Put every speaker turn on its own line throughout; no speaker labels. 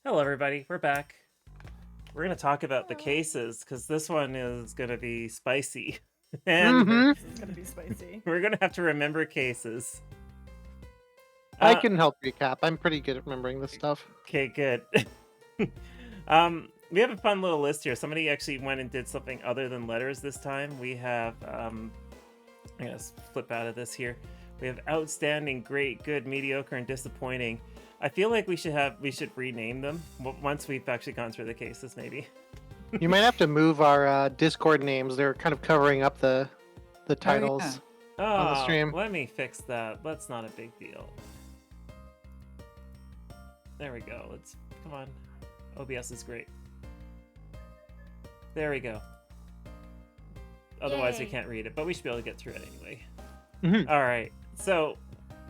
Hello, everybody. We're back. We're going to talk about the cases because this one is going to be spicy. And
This is going to be spicy.
we're going to have to remember cases.
I can help recap. I'm pretty good at remembering this stuff.
Okay, good. We have a fun little list here. Somebody actually went and did something other than letters this time. We have, I'm going to flip out of this here. We have outstanding, great, good, mediocre, and disappointing. I feel like we should rename them once we've actually gone through the cases, maybe.
You might have to move our Discord names. They're kind of covering up the titles on the stream.
Let me fix that. That's not a big deal. There we go. Come on. OBS is great. There we go. Otherwise, we can't read it, but we should be able to get through it anyway.
Mm-hmm.
All right. So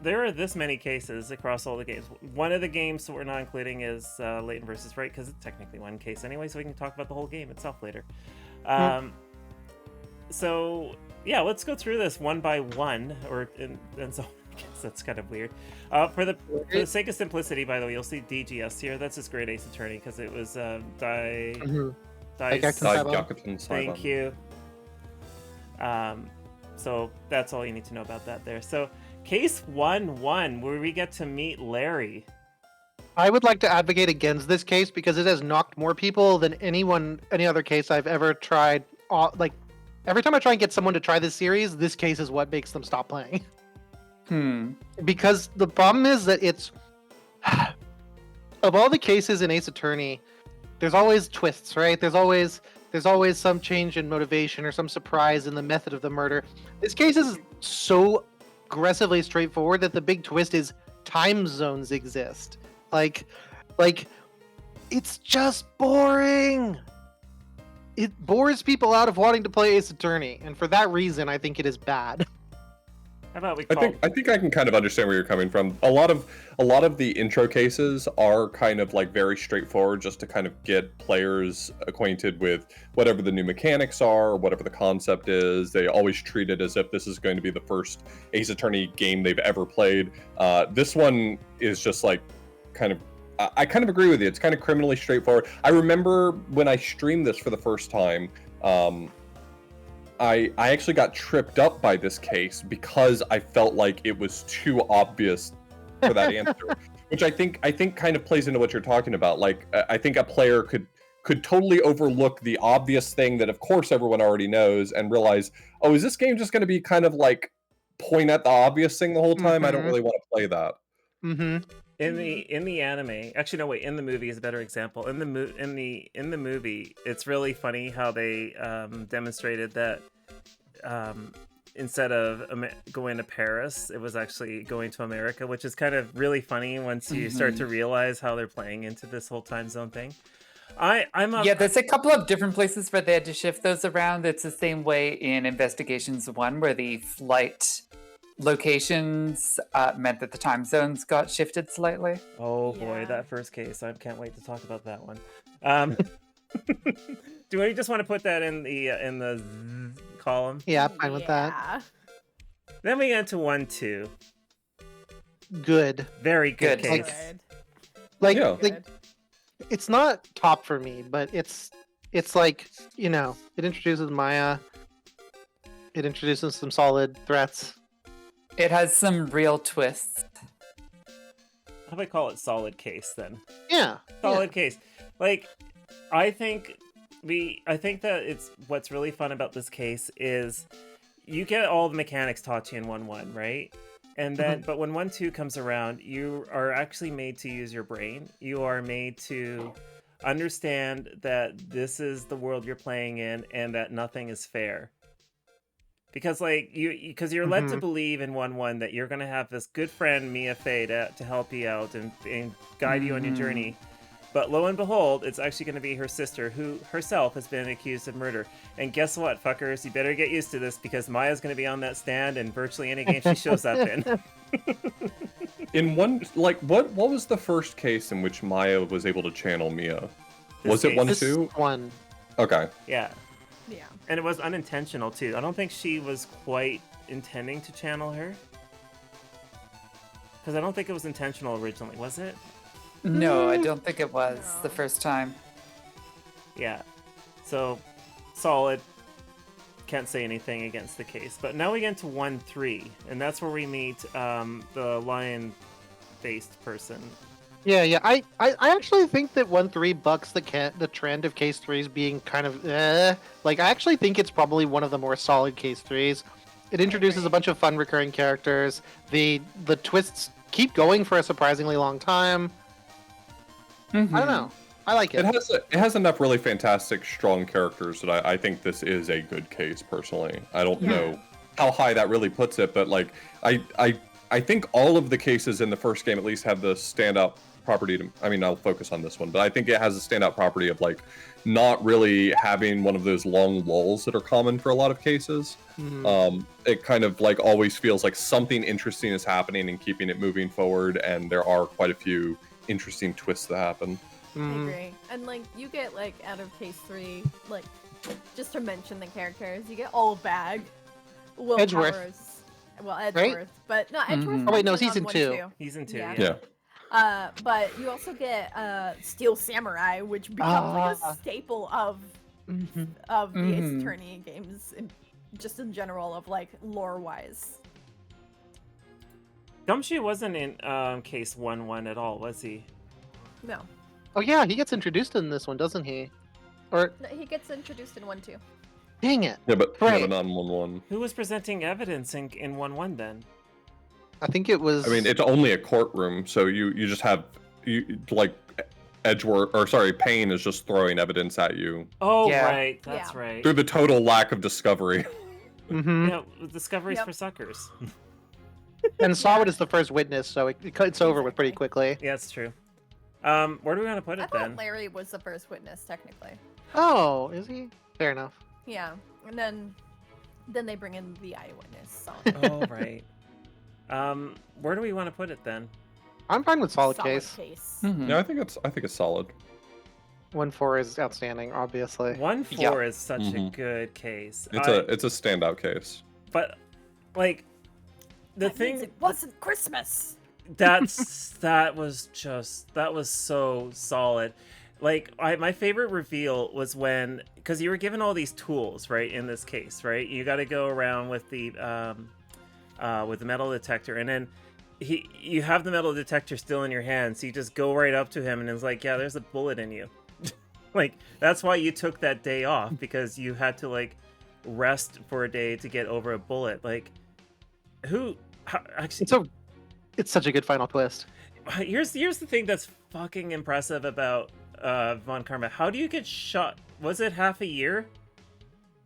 there are this many cases across all the games. One of the games that we're not including is Leighton versus Wright because it's technically one case anyway, so we can talk about the whole game itself later. So yeah, let's go through this one by one, and so I guess that's kind of weird. For the sake of simplicity, by the way, you'll see DGS here. That's his Great Ace Attorney because it was Thank you. So that's all you need to know about that there. So case 1-1, where we get to meet Larry.
I would like to advocate against this case because it has knocked more people than any other case I've ever tried. Like every time I try and get someone to try this series, this case is what makes them stop playing. Because the problem is that it's of all the cases in Ace Attorney, there's always twists, right? There's always some change in motivation or some surprise in the method of the murder. This case is so aggressively straightforward that the big twist is time zones exist. Like it's just boring. It bores people out of wanting to play Ace Attorney, and for that reason, I think it is bad.
How about we
I think I can kind of understand where you're coming from. A lot of the intro cases are kind of like very straightforward, just to kind of get players acquainted with whatever the new mechanics are, whatever the concept is. They always treat it as if this is going to be the first Ace Attorney game they've ever played. This one is just like I kind of agree with you. It's kind of criminally straightforward. I remember when I streamed this for the first time, I actually got tripped up by this case because I felt like it was too obvious for that answer, which I think kind of plays into what you're talking about. Like, I think a player could totally overlook the obvious thing that, of course, everyone already knows and realize, oh, is this game just going to be kind of like point at the obvious thing the whole time? I don't really want to play that.
In the anime, actually no wait, in the movie is a better example. In the movie, it's really funny how they demonstrated that instead of going to Paris, it was actually going to America, which is kind of really funny once you start to realize how they're playing into this whole time zone thing.
There's a couple of different places where they had to shift those around. It's the same way in Investigations 1, where the flight locations meant that the time zones got shifted slightly.
Oh boy, that first case. I can't wait to talk about that one. Do we just want to put that in the column?
Yeah, fine with that.
Then we get to 1-2.
Good.
Very good
Good.
case.
Like it's not top for me, but it's like, you know, it introduces Maya. It introduces some solid threats.
It has some real twists.
How about I call it solid case then?
Yeah.
Solid case. Like, I think that it's what's really fun about this case is you get all the mechanics taught to you in 1-1, right? And then, but when 1-2 comes around, you are actually made to use your brain. You are made to understand that this is the world you're playing in and that nothing is fair. Because you're led to believe in 1-1 that you're going to have this good friend, Mia Fey, to help you out and guide you on your journey. But lo and behold, it's actually going to be her sister, who herself has been accused of murder. And guess what, fuckers? You better get used to this because Maya's going to be on that stand in virtually any game she shows up in.
In one, like, what was the first case in which Maya was able to channel Mia? Was it 1-2?
One.
Okay.
Yeah. And it was unintentional, too. I don't think she was quite intending to channel her. Because I don't think it was intentional originally, was it?
No, I don't think it was the first time.
Yeah. So, solid. Can't say anything against the case. But now we get into 1-3, and that's where we meet the lion-faced person.
Yeah. I actually think that 1-3 bucks the trend of case 3s being kind of like, I actually think it's probably one of the more solid case 3s. It introduces a bunch of fun recurring characters. The twists keep going for a surprisingly long time.
Mm-hmm.
I don't know. I like it.
It has enough really fantastic, strong characters that I think this is a good case. Personally, I don't know how high that really puts it, but like I think all of the cases in the first game at least have the standout property to. I mean, I'll focus on this one, but I think it has a standout property of like not really having one of those long lulls that are common for a lot of cases.
Mm-hmm.
It kind of like always feels like something interesting is happening and keeping it moving forward, and there are quite a few interesting twists that happen.
I agree. And like you get like out of case 3, like just to mention the characters, you get all bag, Will
Edgeworth.
Powers, well Edgeworth,
Right?
but no Edgeworth.
Mhm.
Oh, wait, no,
was on
season
1
2.
too.
He's in 2,
Yeah.
Yeah.
But you also get Steel Samurai, which becomes like a staple of the Ace Attorney games, just in general of like lore wise.
Gumshoe wasn't in case 1-1 at all, was he?
No,
Oh yeah, he gets introduced in this one, doesn't he? Or
he gets introduced in 1-2.
dang it,
Yeah, but
Right.
not on 1-1.
Who was presenting evidence in 1-1 then?
I think it was.
I mean, it's only a courtroom, so you just have like Edgeworth, or sorry, Payne is just throwing evidence at you
Oh,
Yeah.
right. That's
Yeah.
right.
through the total lack of discovery.
Mhm.
Yeah, discoveries
Yep.
for suckers.
And Sawwood is the first witness, so it's over with pretty quickly.
Yeah, it's true. Where do we want to put
I
it
thought
then?
Larry was the first witness technically.
Oh, is he? Fair enough.
Yeah, and then they bring in the eyewitness. So
Oh, right. Where do we want to put it then?
I'm fine with solid case.
Mhm.
Yeah, I think it's solid.
1-4 is outstanding, obviously.
1-4 is such a
Mhm.
good case.
It's a standout case.
But like the
That means
thing
it wasn't Christmas.
that was so solid. Like my favorite reveal was when, because you were given all these tools, right, in this case, right? You got to go around with the metal detector, and then you have the metal detector still in your hand, so you just go right up to him and it's like, yeah, there's a bullet in you. Like, that's why you took that day off, because you had to like rest for a day to get over a bullet. Like, actually,
It's such a good final twist.
here's the thing that's fucking impressive about Von Karma. How do you get shot? Was it half a year?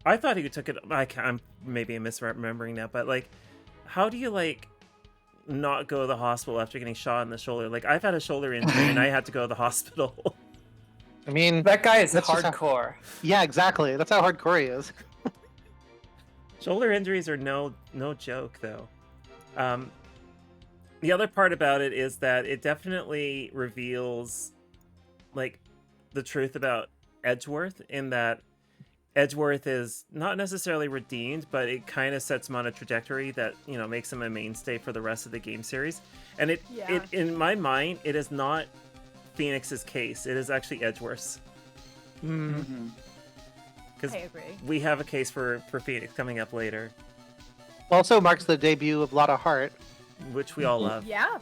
I thought he took it. I'm maybe misremembering that, but like, how do you like not go to the hospital after getting shot in the shoulder? Like, I've had a shoulder injury and I had to go to the hospital.
I mean,
That guy is
That's just how-
hardcore.
yeah, exactly. That's how hardcore he is.
Shoulder injuries are no joke, though. The other part about it is that it definitely reveals, like, the truth about Edgeworth, in that Edgeworth is not necessarily redeemed, but it kind of sets him on a trajectory that, you know, makes him a mainstay for the rest of the game series. And it in my mind, it is not Phoenix's case. It is actually Edgeworth's.
Mhm.
Because
I agree.
we have a case for Phoenix coming up later,
Also marks the debut of Lotta Hart.
which we all love.
Yeah.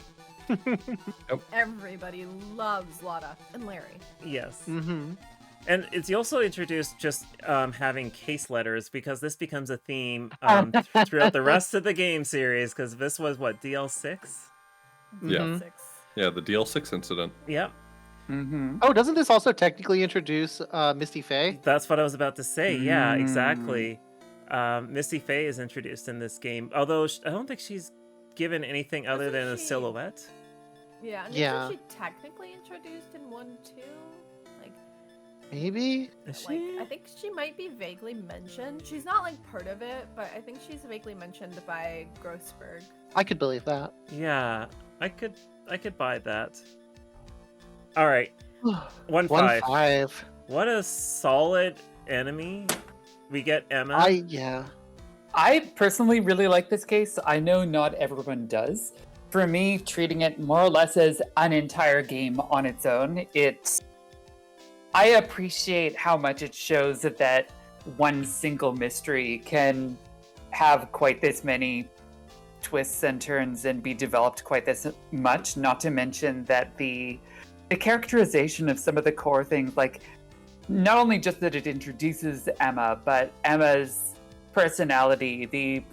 Yep.
Everybody loves Lotta and Larry.
Yes.
Mm-hmm.
And it's also introduced just having case letters, because this becomes a theme throughout the rest of the game series, because this was, what, DL6?
Yeah.
Mhm.
6.
Yeah, the DL6 incident.
Yep.
Mm-hmm.
Oh, doesn't this also technically introduce Misty Faye?
That's what I was about to say. Yeah,
Mm.
exactly. Misty Faye is introduced in this game, although I don't think she's given anything other
Wasn't
than a
she-
silhouette.
Yeah. And
Yeah.
Isn't she technically introduced in 1-2? Like,
Is
Maybe?
like
she?
I think she might be vaguely mentioned. She's not like part of it, but I think she's vaguely mentioned by Grossberg.
I could believe that.
Yeah, I could buy that. All right, 1-5.
1-5.
What a solid enemy. We get Emma.
Yeah.
I personally really like this case. I know not everyone does. for me, treating it more or less as an entire game on its own, I appreciate how much it shows that one single mystery can have quite this many twists and turns and be developed quite this much, not to mention that the characterization of some of the core things, like not only just that it introduces Emma, but Emma's personality, the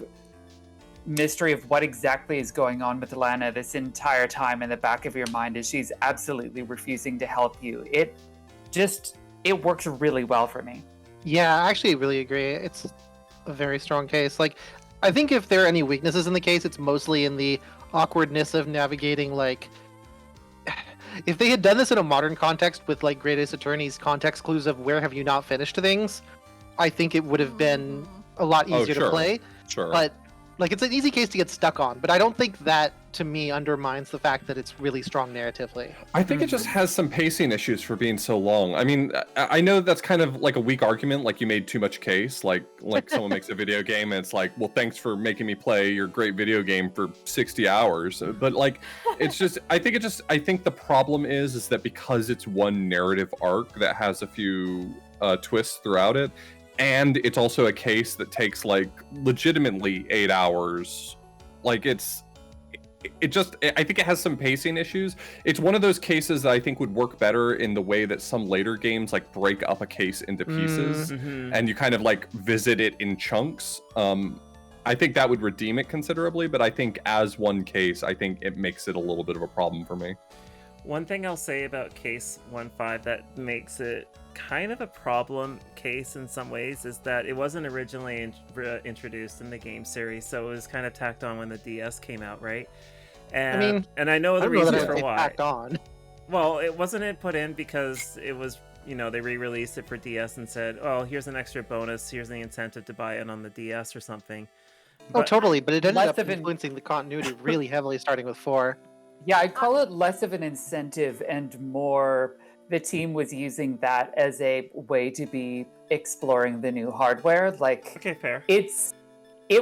mystery of what exactly is going on with Lana this entire time in the back of your mind as she's absolutely refusing to help you. It works really well for me.
Yeah, I actually really agree. It's a very strong case. Like, I think if there are any weaknesses in the case, it's mostly in the awkwardness of navigating, like, if they had done this in a modern context with, like, Great Ace Attorney's context clues of where have you not finished things, I think it would have been a lot easier to play.
Sure.
But, like, it's an easy case to get stuck on, but I don't think that, to me, undermines the fact that it's really strong narratively.
I think it just has some pacing issues for being so long. I mean, I know that's kind of like a weak argument, like you made too much case, like someone makes a video game and it's like, well, thanks for making me play your great video game for 60 hours. But like, it's just, I think the problem is that because it's one narrative arc that has a few twists throughout it, and it's also a case that takes like legitimately 8 hours, like I think it has some pacing issues. It's one of those cases that I think would work better in the way that some later games like break up a case into pieces and you kind of like visit it in chunks. I think that would redeem it considerably, but I think as one case, I think it makes it a little bit of a problem for me.
One thing I'll say about case 1.5 that makes it kind of a problem case in some ways is that it wasn't originally introduced in the game series, so it was kind of tacked on when the DS came out, right? And I know the reasons for why.
Tacked on.
Well, it wasn't put in because it was, they re-released it for DS and said, oh, here's an extra bonus, here's the incentive to buy it on the DS or something.
Oh, totally, but it ended up influencing the continuity really heavily starting with 4.
Yeah, I'd call it less of an incentive and more the team was using that as a way to be exploring the new hardware. Like,
okay, fair.
It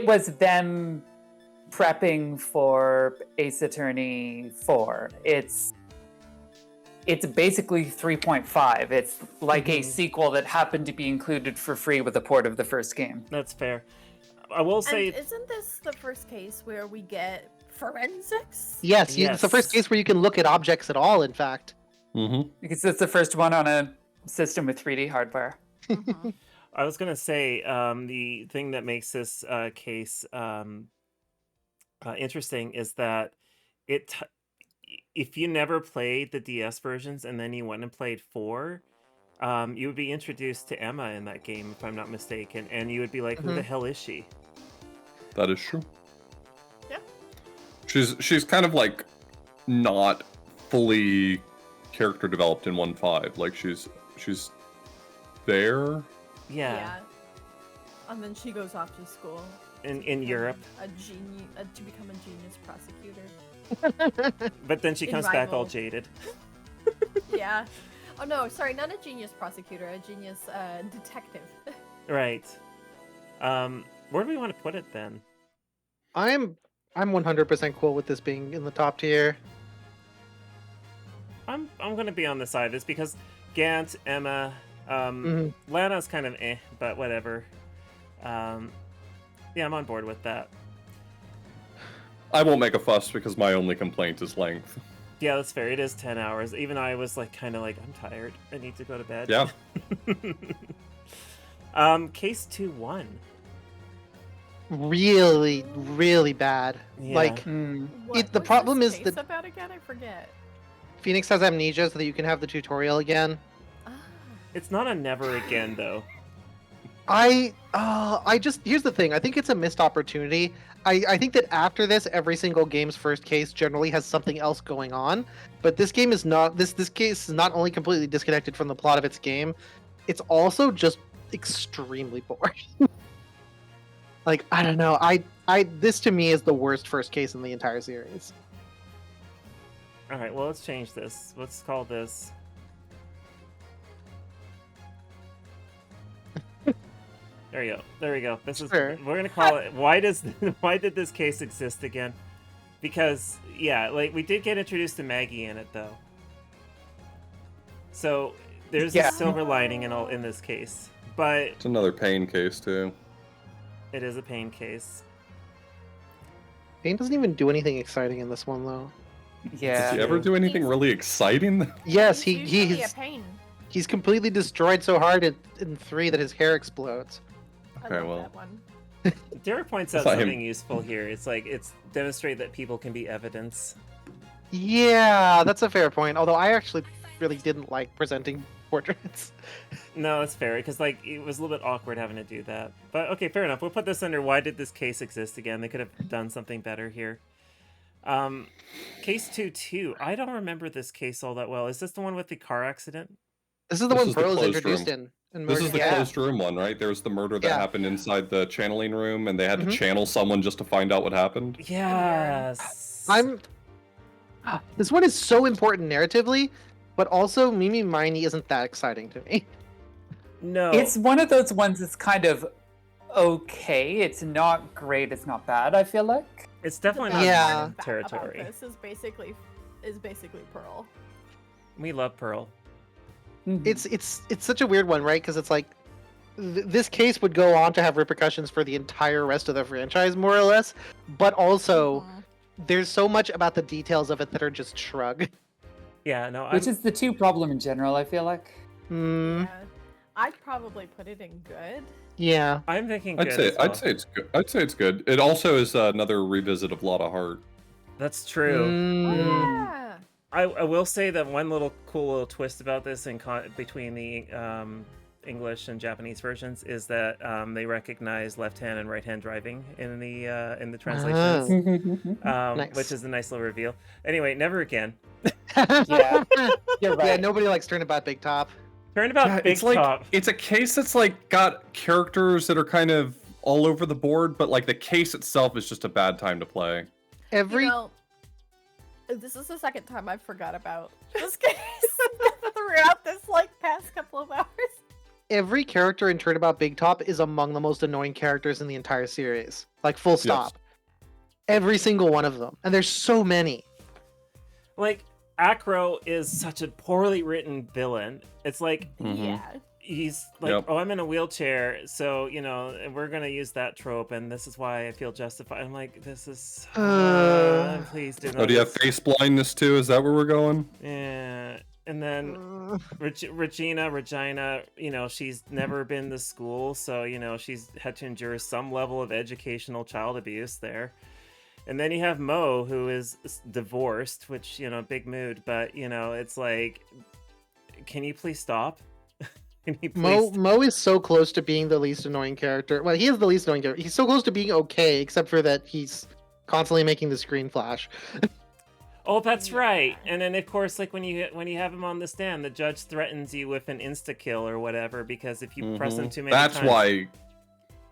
was them prepping for Ace Attorney 4. It's basically 3.5. It's like a sequel that happened to be included for free with a port of the first game.
That's fair. I will say,
isn't this the first case where we get forensics?
Yes. It's the first case where you can look at objects at all, in fact.
Because it's the first one on a system with 3D hardware.
I was going to say, the thing that makes this case interesting is that if you never played the DS versions and then you went and played 4, you would be introduced to Emma in that game, if I'm not mistaken, and you would be like, who the hell is she?
That is true.
Yeah.
She's kind of like not fully character developed in 1.5. Like she's there.
Yeah.
And then she goes off to school.
In Europe.
To become a genius prosecutor.
But then she comes back all jaded.
Yeah. Oh no, sorry, not a genius prosecutor, a genius detective.
Right. Where do we want to put it then?
I'm 100% cool with this being in the top tier.
I'm gonna be on the side of this because Gant, Emma, Lana's kind of but whatever. Yeah, I'm on board with that.
I won't make a fuss because my only complaint is length.
Yeah, that's fair. It is 10 hours. Even I was like, kind of like, I'm tired. I need to go to bed.
Yeah.
Case 2-1.
Really, really bad.
Yeah.
Like, the problem is that
about again? I forget.
Phoenix has amnesia so that you can have the tutorial again.
It's not a never again though.
I just, here's the thing. I think it's a missed opportunity. I think that after this, every single game's first case generally has something else going on. But this game is not, this case is not only completely disconnected from the plot of its game, it's also just extremely boring. Like, I don't know. This to me is the worst first case in the entire series.
All right, well, let's change this. Let's call this. There we go. This is.
Sure.
We're gonna call it. Why did this case exist again? Because, yeah, like, we did get introduced to Maggie in it, though. So, there's a silver lining in this case. But
It's another pain case, too.
it is a pain case.
Pain doesn't even do anything exciting in this one, though.
Yeah.
Does he ever do anything really exciting?
Yes,
It's usually a
he's
pain.
he's completely destroyed so hard in 3 that his hair explodes.
Okay,
I love
well.
that one.
Derek points out
It's not him.
something useful here. It's like, it's demonstrate that people can be evidence.
Yeah, that's a fair point. Although I actually really didn't like presenting portraits.
No, that's fair, because, like, it was a little bit awkward having to do that. But, okay, fair enough. We'll put this under why did this case exist again? They could have done something better here. Case 2-2. I don't remember this case all that well. Is this the one with the car accident?
This is the
This
one
is the
Pearl is
closed
introduced
room.
in.
This is the
Yeah.
closed room one, right? There was the murder that
Yeah.
happened inside the channeling room, and they had to
Mhm.
channel someone just to find out what happened.
Yes.
This one is so important narratively, but also Mimi Miney isn't that exciting to me.
No.
It's one of those ones that's kind of okay. It's not great. It's not bad, I feel like.
It's definitely
The
not
best
Yeah.
part about
territory.
This is basically Pearl.
We love Pearl.
It's such a weird one, right? Because it's like this case would go on to have repercussions for the entire rest of the franchise, more or less. But also, there's so much about the details of it that are just shrug.
Yeah, no,
Which is the 2 problem in general, I feel like.
Hmm.
Yeah. I'd probably put it in good.
Yeah.
I'm thinking
I'd
good
say
as well.
I'd say it's good. I'd say it's good. It also is another revisit of Lotta Heart.
That's true.
Mm.
Yeah.
I will say that one cool little twist about this between the English and Japanese versions is that they recognize left-hand and right-hand driving in the translations,
Nice.
which is a nice little reveal. Anyway, never again.
Yeah, you're right.
Yeah, nobody likes Turnabout Big Top.
Turnabout Big
it's like
Top.
it's a case that's like got characters that are kind of all over the board, but like the case itself is just a bad time to play.
Every
You know, this is the second time I forgot about this case throughout this past couple of hours.
every character in Turnabout Big Top is among the most annoying characters in the entire series. Like full stop. Every single one of them. And there's so many.
Like, Acro is such a poorly written villain. It's like,
Yeah.
he's like,
Yep.
oh, I'm in a wheelchair, so, you know, we're gonna use that trope, and this is why I feel justified. I'm like, this is please do not.
Oh, do you have face blindness too? Is that where we're going?
Yeah. And then Regina, you know, she's never been to school, so, you know, she's had to endure some level of educational child abuse there. And then you have Mo, who is divorced, which, you know, big mood, but, you know, it's like, can you please stop? Can you please?
Mo is so close to being the least annoying character. Well, he is the least annoying character. He's so close to being okay, except for that he's constantly making the screen flash.
Oh, that's right. And then, of course, like when you have him on the stand, the judge threatens you with an insta kill or whatever, because if you press him too many times.
That's why.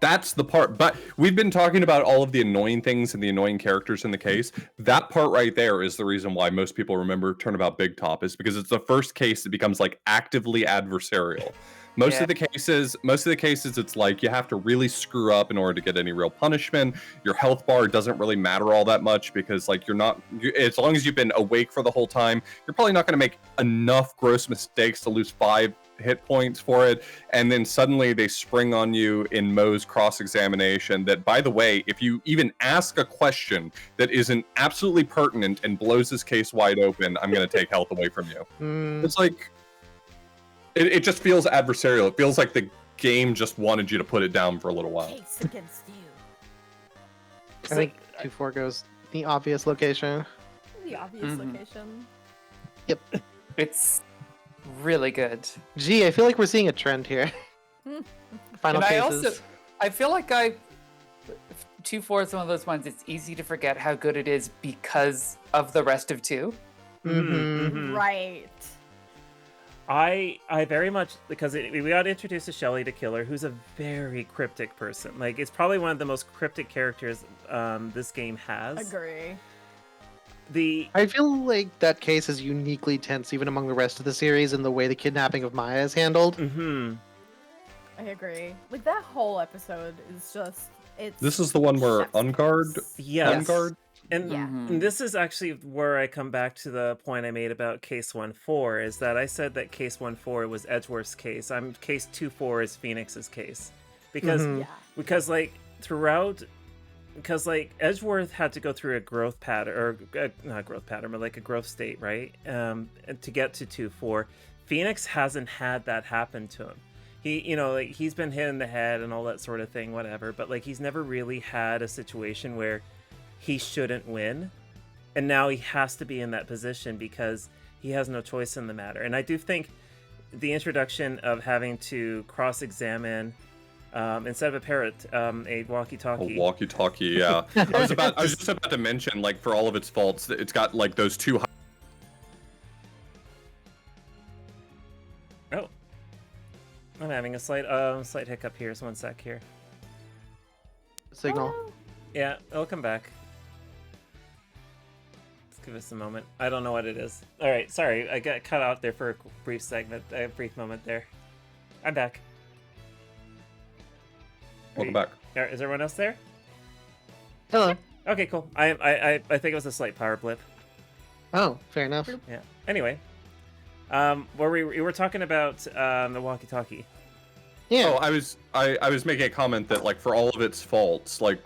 That's the part. But we've been talking about all of the annoying things and the annoying characters in the case. That part right there is the reason why most people remember Turnabout Big Top, is because it's the first case that becomes like actively adversarial. Most of the cases, it's like you have to really screw up in order to get any real punishment. Your health bar doesn't really matter all that much because, like, as long as you've been awake for the whole time, you're probably not going to make enough gross mistakes to lose 5 hit points for it. And then suddenly they spring on you in Mo's cross-examination that, by the way, if you even ask a question that isn't absolutely pertinent and blows this case wide open, I'm going to take health away from you. It's like, it just feels adversarial. It feels like the game just wanted you to put it down for a little while.
Case against you.
I think 2-4 goes the obvious location.
The obvious location.
Yep.
It's really good.
Gee, I feel like we're seeing a trend here. Final
And
cases.
I feel like 2-4 is one of those ones, it's easy to forget how good it is because of the rest of 2.
Right.
I very much, because we got introduced to Shelly the Killer, who's a very cryptic person. Like, it's probably one of the most cryptic characters this game has.
Agree.
I feel like that case is uniquely tense even among the rest of the series in the way the kidnapping of Maya is handled.
I agree. Like, that whole episode is just,
This is the one where
chef's
Unguard?
kiss.
Yes.
Unguard?
And,
Yeah.
and this is actually where I come back to the point I made about case 1-4, is that I said that case 1-4 was Edgeworth's case. Case 2-4 is Phoenix's case. Because
Mhm.
Yeah.
because like throughout, because like Edgeworth had to go through a growth pattern, or not growth pattern, but like a growth state, right? And to get to 2-4, Phoenix hasn't had that happen to him. He, you know, like he's been hit in the head and all that sort of thing, whatever. But like he's never really had a situation where he shouldn't win, and now he has to be in that position because he has no choice in the matter. And I do think the introduction of having to cross-examine instead of a parrot, a walkie-talkie.
A walkie-talkie, yeah. I was just about to mention, like, for all of its faults, it's got like those two.
Oh, I'm having a slight hiccup here. So 1 sec here.
Signal.
Oh,
Yeah, it'll come back. Let's give us a moment. I don't know what it is. All right, sorry, I got cut out there for a brief moment there. I'm back.
Welcome back.
Is everyone else there?
Hello.
Okay, cool. I think it was a slight power blip.
Oh, fair enough.
Yeah. Anyway, where we were talking about the walkie-talkie.
Yeah.
Oh, I was making a comment that, like, for all of its faults, like,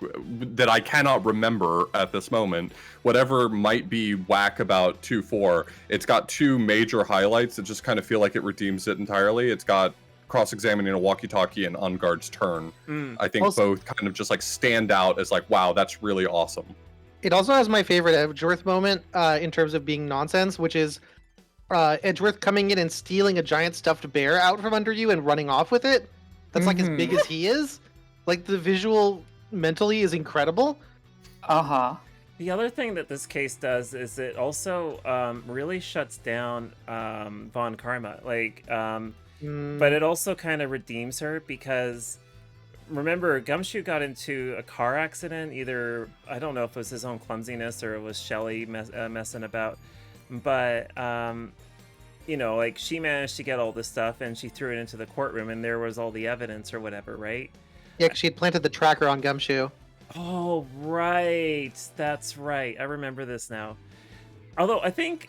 that I cannot remember at this moment, whatever might be whack about 2-4, it's got two major highlights that just kind of feel like it redeems it entirely. It's got cross-examining a walkie-talkie and On Guard's turn. I think
Also-
both kind of just, like, stand out as, like, wow, that's really awesome.
It also has my favorite Edgeworth moment in terms of being nonsense, which is Edgeworth coming in and stealing a giant stuffed bear out from under you and running off with it. That's like as big as he is. Like the visual mentally is incredible.
Uh-huh.
The other thing that this case does is it also really shuts down Von Karma. Like, but it also kind of redeems her because remember, Gumshoe got into a car accident. Either I don't know if it was his own clumsiness or it was Shelly messing about, but you know, like she managed to get all this stuff and she threw it into the courtroom and there was all the evidence or whatever, right?
Yeah, 'cause she had planted the tracker on Gumshoe.
Oh, right. That's right. I remember this now. Although I think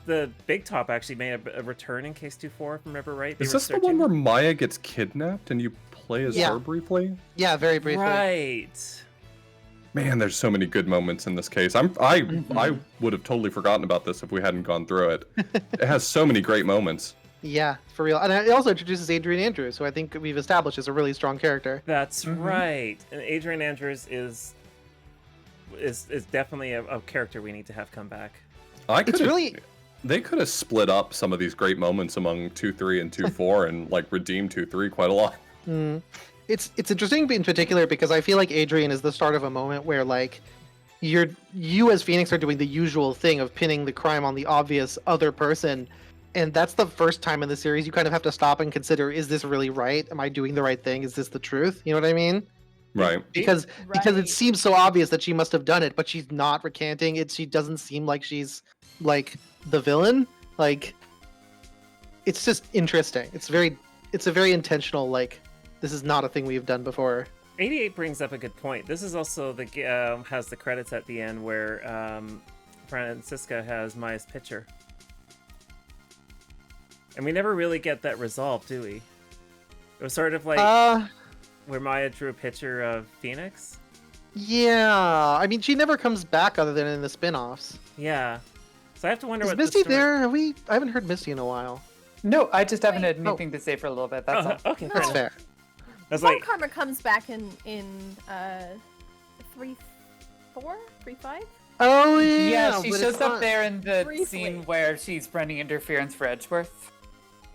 the Big Top actually made a return in case 2-4, if I remember right. They
Is
were
this the one
searching-
where Maya gets kidnapped and you play as
Yeah.
her briefly?
Yeah, very briefly.
Right.
Man, there's so many good moments in this case. I would have totally forgotten about this if we hadn't gone through it. It has so many great moments.
Yeah, for real. And it also introduces Adrian Andrews, who I think we've established is a really strong character.
That's right. And Adrian Andrews is definitely a character we need to have come back.
They could have split up some of these great moments among 2-3 and 2-4 and like redeemed 2-3 quite a lot.
It's interesting in particular because I feel like Adrian is the start of a moment where like you as Phoenix are doing the usual thing of pinning the crime on the obvious other person, and that's the first time in the series you kind of have to stop and consider, is this really right? Am I doing the right thing? Is this the truth? You know what I mean?
Right.
Because it
Right.
seems so obvious that she must have done it, but she's not recanting it. She doesn't seem like she's like the villain. Like it's just interesting. It's a very intentional, like, this is not a thing we've done before.
88 brings up a good point. This is also has the credits at the end where Francisca has Maya's picture. And we never really get that resolved, do we? It was sort of like where Maya drew a picture of Phoenix.
Yeah, I mean, she never comes back other than in the spin-offs.
Yeah. So I have to wonder
Is
what
Misty
the story...
there? I haven't heard Misty in a while.
No, I just haven't had
Wait,
anything to say for a little bit. That's all.
Okay, fair
That's
enough.
fair.
I was
Von
like,
Karma comes back in 3-4, 3-5.
Oh yeah,
Yeah, she
but
shows
it's
up
not-
there in the
Briefly.
scene where she's running interference for Edgeworth.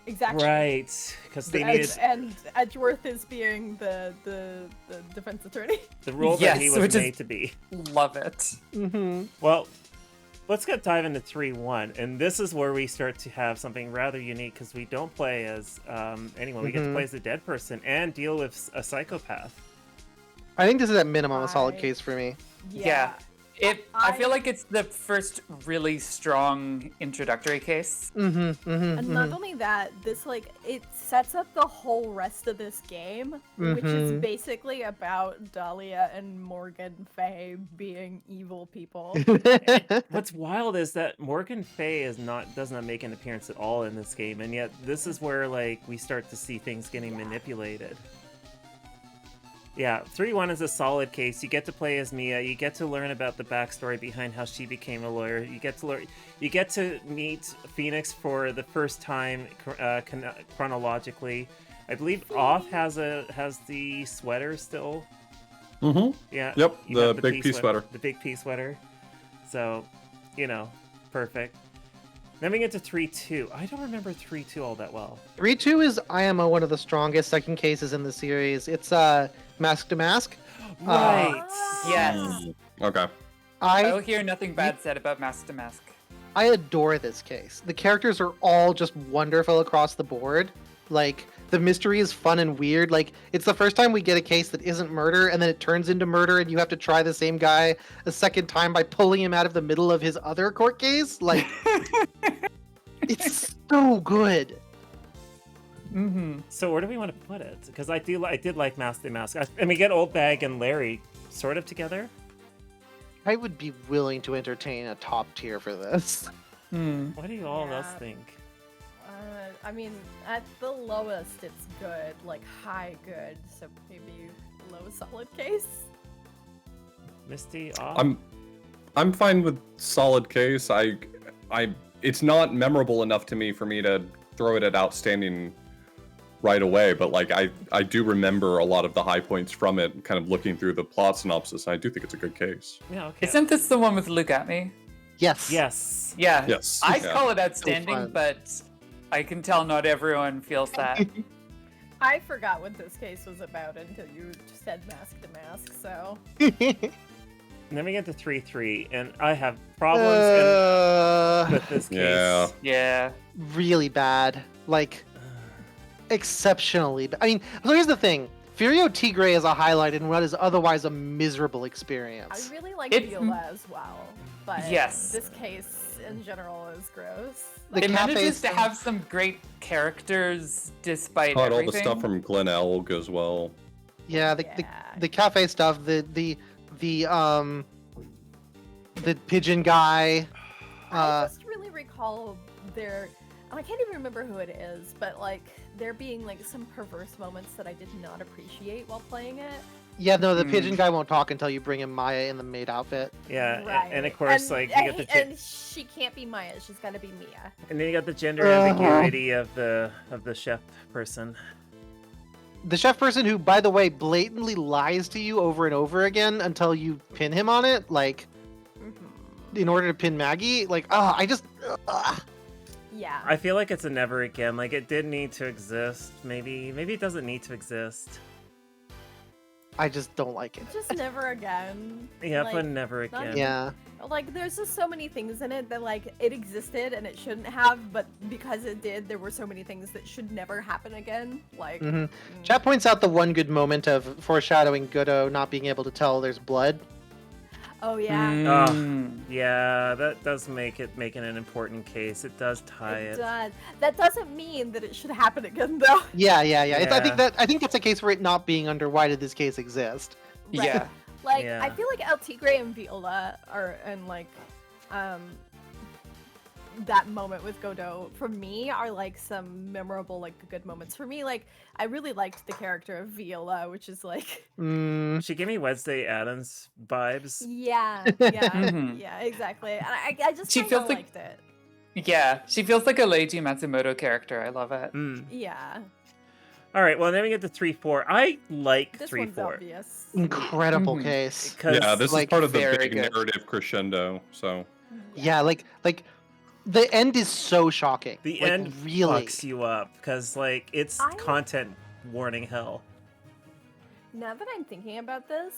Exactly.
right, because they
And,
needed
and Edgeworth is being the defense attorney.
the role
Yes,
that he was
which is-
made to be.
Love it.
Mhm.
Well, let's dive into 3-1, and this is where we start to have something rather unique because we don't play as anyone. We get to play as a dead person and deal with a psychopath.
I think this is at minimum a solid
Right.
case for me.
Yeah. I feel like it's the first really strong introductory case.
And not only that, this it sets up the whole rest of this game, which is basically about Dahlia and Morgan Fay being evil people.
What's wild is that Morgan Fay does not make an appearance at all in this game, and yet this is where we start to see things getting manipulated. Yeah, 3-1 is a solid case. You get to play as Mia. You get to learn about the backstory behind how she became a lawyer. You get to meet Phoenix for the first time chronologically. I believe Off has the sweater still.
Mm-hmm.
Yeah.
Yep.
You
The
have
big pea sweater.
The big pea sweater. So, perfect. Then we get to 3-2. I don't remember 3-2 all that well.
3-2 is IMO one of the strongest second cases in the series. It's Mask to Mask.
Right.
Yes.
Okay.
I will hear nothing bad said about Mask to Mask.
I adore this case. The characters are all just wonderful across the board. The mystery is fun and weird. It's the first time we get a case that isn't murder, and then it turns into murder, and you have to try the same guy a second time by pulling him out of the middle of his other court case. It's so good.
So where do we want to put it? Because I did like Mask to Mask. And we get Old Bag and Larry sort of together.
I would be willing to entertain a top tier for this.
What do you all else
Yeah.
think?
I mean, at the lowest, it's good, high good, so maybe low solid case.
Misty, Off?
I'm fine with solid case. It's not memorable enough to me for me to throw it at outstanding right away, but I do remember a lot of the high points from it, kind of looking through the plot synopsis. I do think it's a good case.
Yeah, okay.
Isn't this the one with Look at Me?
Yes.
Yes.
Yeah.
Yes.
I
Yeah.
call it
So
outstanding,
fun.
but I can tell not everyone feels that.
I forgot what this case was about until you said Mask to Mask, so.
And then we get to 3-3, and I have problems with this case.
Yeah.
Yeah.
Really bad. Exceptionally bad. I mean, so here's the thing. Furio Tigre is a highlight in what is otherwise a miserable experience.
I really like
It's-
Viola as well, but
Yes.
this case in general is gross.
The
It manages
cafes
to have some great characters despite
Caught all
everything.
the stuff from Glen Elg as well.
Yeah, the cafe stuff, the pigeon guy.
I just really recall and I can't even remember who it is, but there being some perverse moments that I did not appreciate while playing it.
Yeah, no, the pigeon guy won't talk until you bring him Maya in the maid outfit.
Yeah,
Right.
and of course, you get the
and she can't be Maya; she's got to be Mia.
and then you got the gender ambiguity of the chef person.
The chef person who, by the way, blatantly lies to you over and over again until you pin him on it, in order to pin Maggie.
Yeah.
I feel like it's a never again. It did need to exist. Maybe it doesn't need to exist.
I just don't like it.
Just never again.
Yeah, but never
not
again.
Yeah.
There's just so many things in it that it existed and it shouldn't have, but because it did, there were so many things that should never happen again.
Chat points out the one good moment of foreshadowing Godot not being able to tell there's blood.
Oh yeah.
Yeah, that does make it an important case. It does tie it.
It does. That doesn't mean that it should happen again, though.
Yeah.
Yeah.
I think that's a case for it not being under why did this case exist.
Right.
Yeah.
Yeah.
I feel like El Tigre and Viola are that moment with Godot for me are some memorable good moments for me. I really liked the character of Viola, which is
She gave me Wednesday Addams vibes.
yeah, yeah, exactly. And I just
She
kind
feels
of
like-
liked it.
Yeah. She feels like a Leiji Matsumoto character. I love it.
Yeah,
All right, well, then we get to 3-4. I like
this one's
3-4.
obvious.
Incredible case.
Yeah, this is part of the
very
big
good.
narrative crescendo. So
Yeah, the end is so shocking.
The
Like,
end
really.
fucks you up because it's content warning hell.
Now that I'm thinking about this,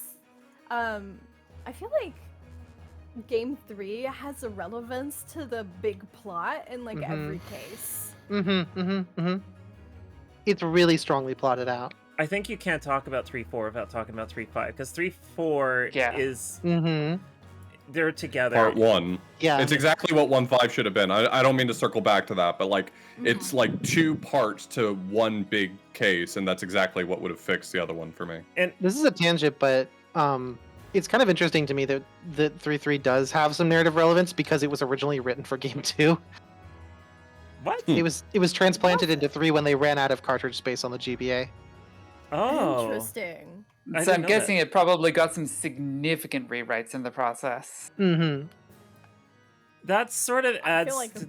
I feel like Game 3 has a relevance to the big plot in every case.
It's really strongly plotted out.
I think you can't talk about 3-4 without talking about 3-5 because 3-4
Yeah.
is they're together.
Part 1.
Yeah.
It's exactly what 1.5 should have been. I don't mean to circle back to that, but like it's like 2 parts to one big case, and that's exactly what would have fixed the other one for me.
And
this is a tangent, but it's kind of interesting to me that 3.3 does have some narrative relevance because it was originally written for game 2.
what?
It was transplanted into 3 when they ran out of cartridge space on the GBA.
Oh,
Interesting.
I
So
didn't
I'm
know
guessing
that.
it probably got some significant rewrites in the process.
Mm-hmm.
That sort of
I
adds.
feel like
to-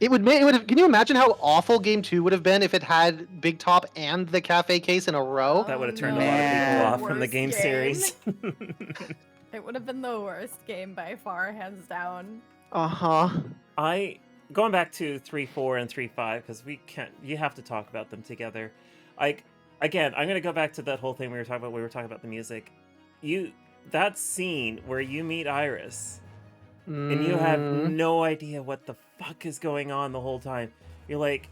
It would have. Can you imagine how awful game 2 would have been if it had Big Top and the cafe case in a row?
that would have turned
no.
a lot of people
Man.
off from the
Worst
game
game.
series.
It would have been the worst game by far, hands down.
Uh-huh.
Going back to 3.4 and 3.5 because you have to talk about them together. Again, I'm gonna go back to that whole thing we were talking about. We were talking about the music. That scene where you meet Iris and you have no idea what the fuck is going on the whole time. You're like,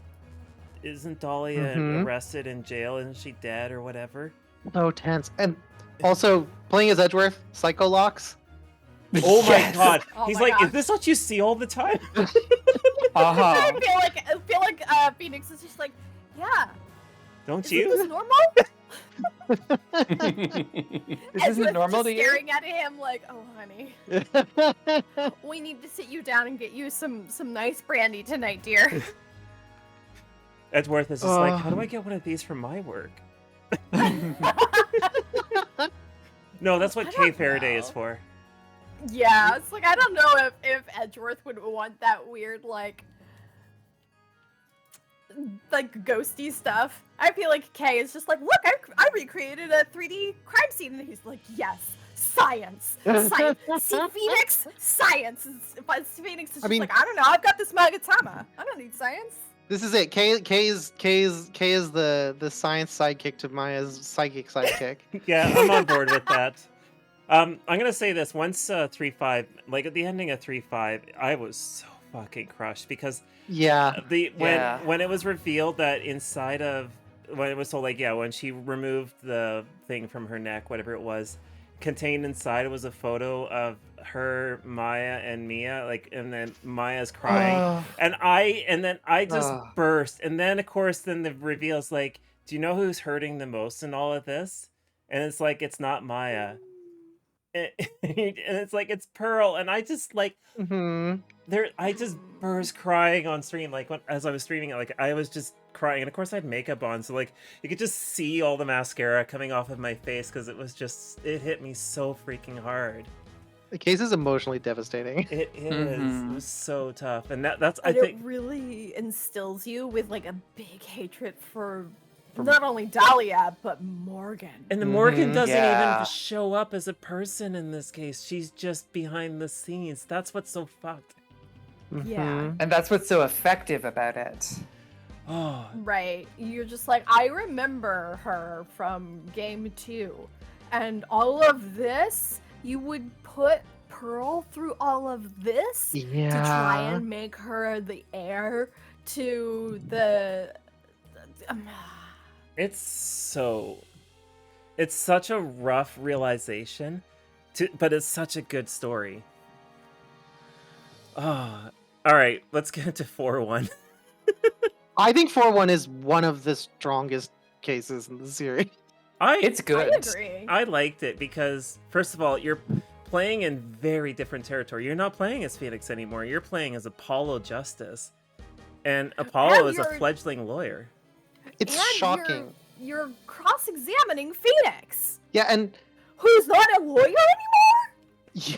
isn't Dahlia arrested in jail? Isn't she dead or whatever?
So tense. And also playing as Edgeworth, Psycho Locks.
Oh my
Yes!
god!
Oh
He's
my
like,
gosh.
is this what you see all the time?
Uh-huh.
I feel like Phoenix is just like, yeah.
Don't
Is
you?
this normal?
This isn't normal to you?
Staring at him like, oh honey, we need to sit you down and get you some nice brandy tonight, dear.
Edgeworth is just like, how do I get one of these for my work? No, that's what
I
Kay
don't
Faraday is
know.
for.
Yeah, it's like I don't know if Edgeworth would want that weird like ghosty stuff. I feel like Kay is just like, look, I recreated a 3D crime scene, and he's like, yes, science. See, Phoenix, science. Phoenix is just
mean-
like, I don't know, I've got this Magatama. I don't need science.
This is it. Kay is the science sidekick to Maya's psychic sidekick.
Yeah, I'm on board with that. I'm gonna say this: once 3.5, like at the ending of 3.5, I was so fucking crushed because
Yeah.
when it was revealed that inside of when it was told like when she removed the thing from her neck, whatever it was, contained inside it was a photo of her, Maya, and Mia, like, and then Maya's crying, and then I just burst, and then of course then the reveal's like, do you know who's hurting the most in all of this? And it's like, it's not Maya. And it's like, it's Pearl, and I just like I just burst crying on stream, like as I was streaming it, like I was just crying, and of course I had makeup on, so like you could just see all the mascara coming off of my face because it hit me so freaking hard.
The case is emotionally devastating.
It is. It was so tough, and that's I
And
think
it really instills you with like a big hatred for not only Dahlia but Morgan.
And the Morgan doesn't
Yeah.
even show up as a person in this case. She's just behind the scenes. That's what's so fucked.
Yeah.
And that's what's so effective about it.
Oh,
Right. You're just like, I remember her from game 2. And all of this, you would put Pearl through all of this to try and make her the heir to the.
it's such a rough realization, but it's such a good story. Oh, all right. Let's get into 4.1.
I think 4.1 is one of the strongest cases in the series.
It's good.
I agree.
I liked it because, first of all, you're playing in very different territory. You're not playing as Phoenix anymore. You're playing as Apollo Justice. And Apollo is a
you're-
fledgling lawyer.
It's
And
shocking.
You're cross-examining Phoenix,
Yeah, and
who's not a lawyer anymore.
yeah,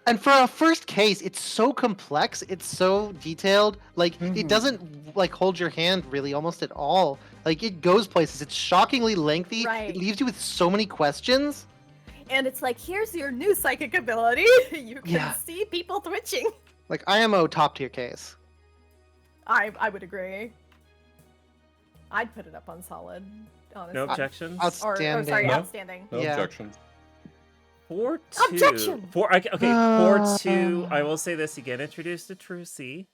and for a first case, it's so complex. It's so detailed. Like it doesn't like hold your hand really almost at all. Like it goes places. It's shockingly lengthy.
Right.
It leaves you with so many questions.
And it's like, here's your new psychic ability. You can
Yeah.
see people twitching.
Like IMO top tier case.
I would agree. I'd put it up on solid, honestly.
No objections?
Outstanding.
Or sorry,
No?
outstanding.
No
Yeah.
objections.
4.2.
Objection!
4.2. I will say this: you get introduced to Trucy,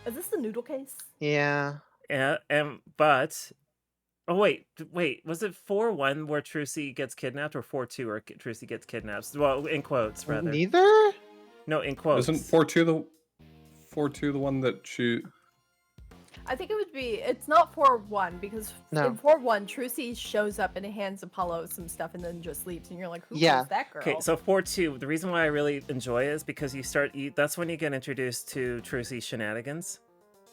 Is this the noodle case?
Yeah.
but Oh wait, was it 4-1 where Trucy gets kidnapped, or 4-2 where Trucy gets kidnapped? Well, in quotes, rather.
Neither?
No, in quotes.
Isn't 4-2 the one that she...
I think it would be. It's not 4-1 because in 4-1, Trucy shows up and hands Apollo some stuff and then just leaves, and you're like, who is that girl?
Okay, so 4-2. The reason why I really enjoy it is because that's when you get introduced to Trucy's shenanigans.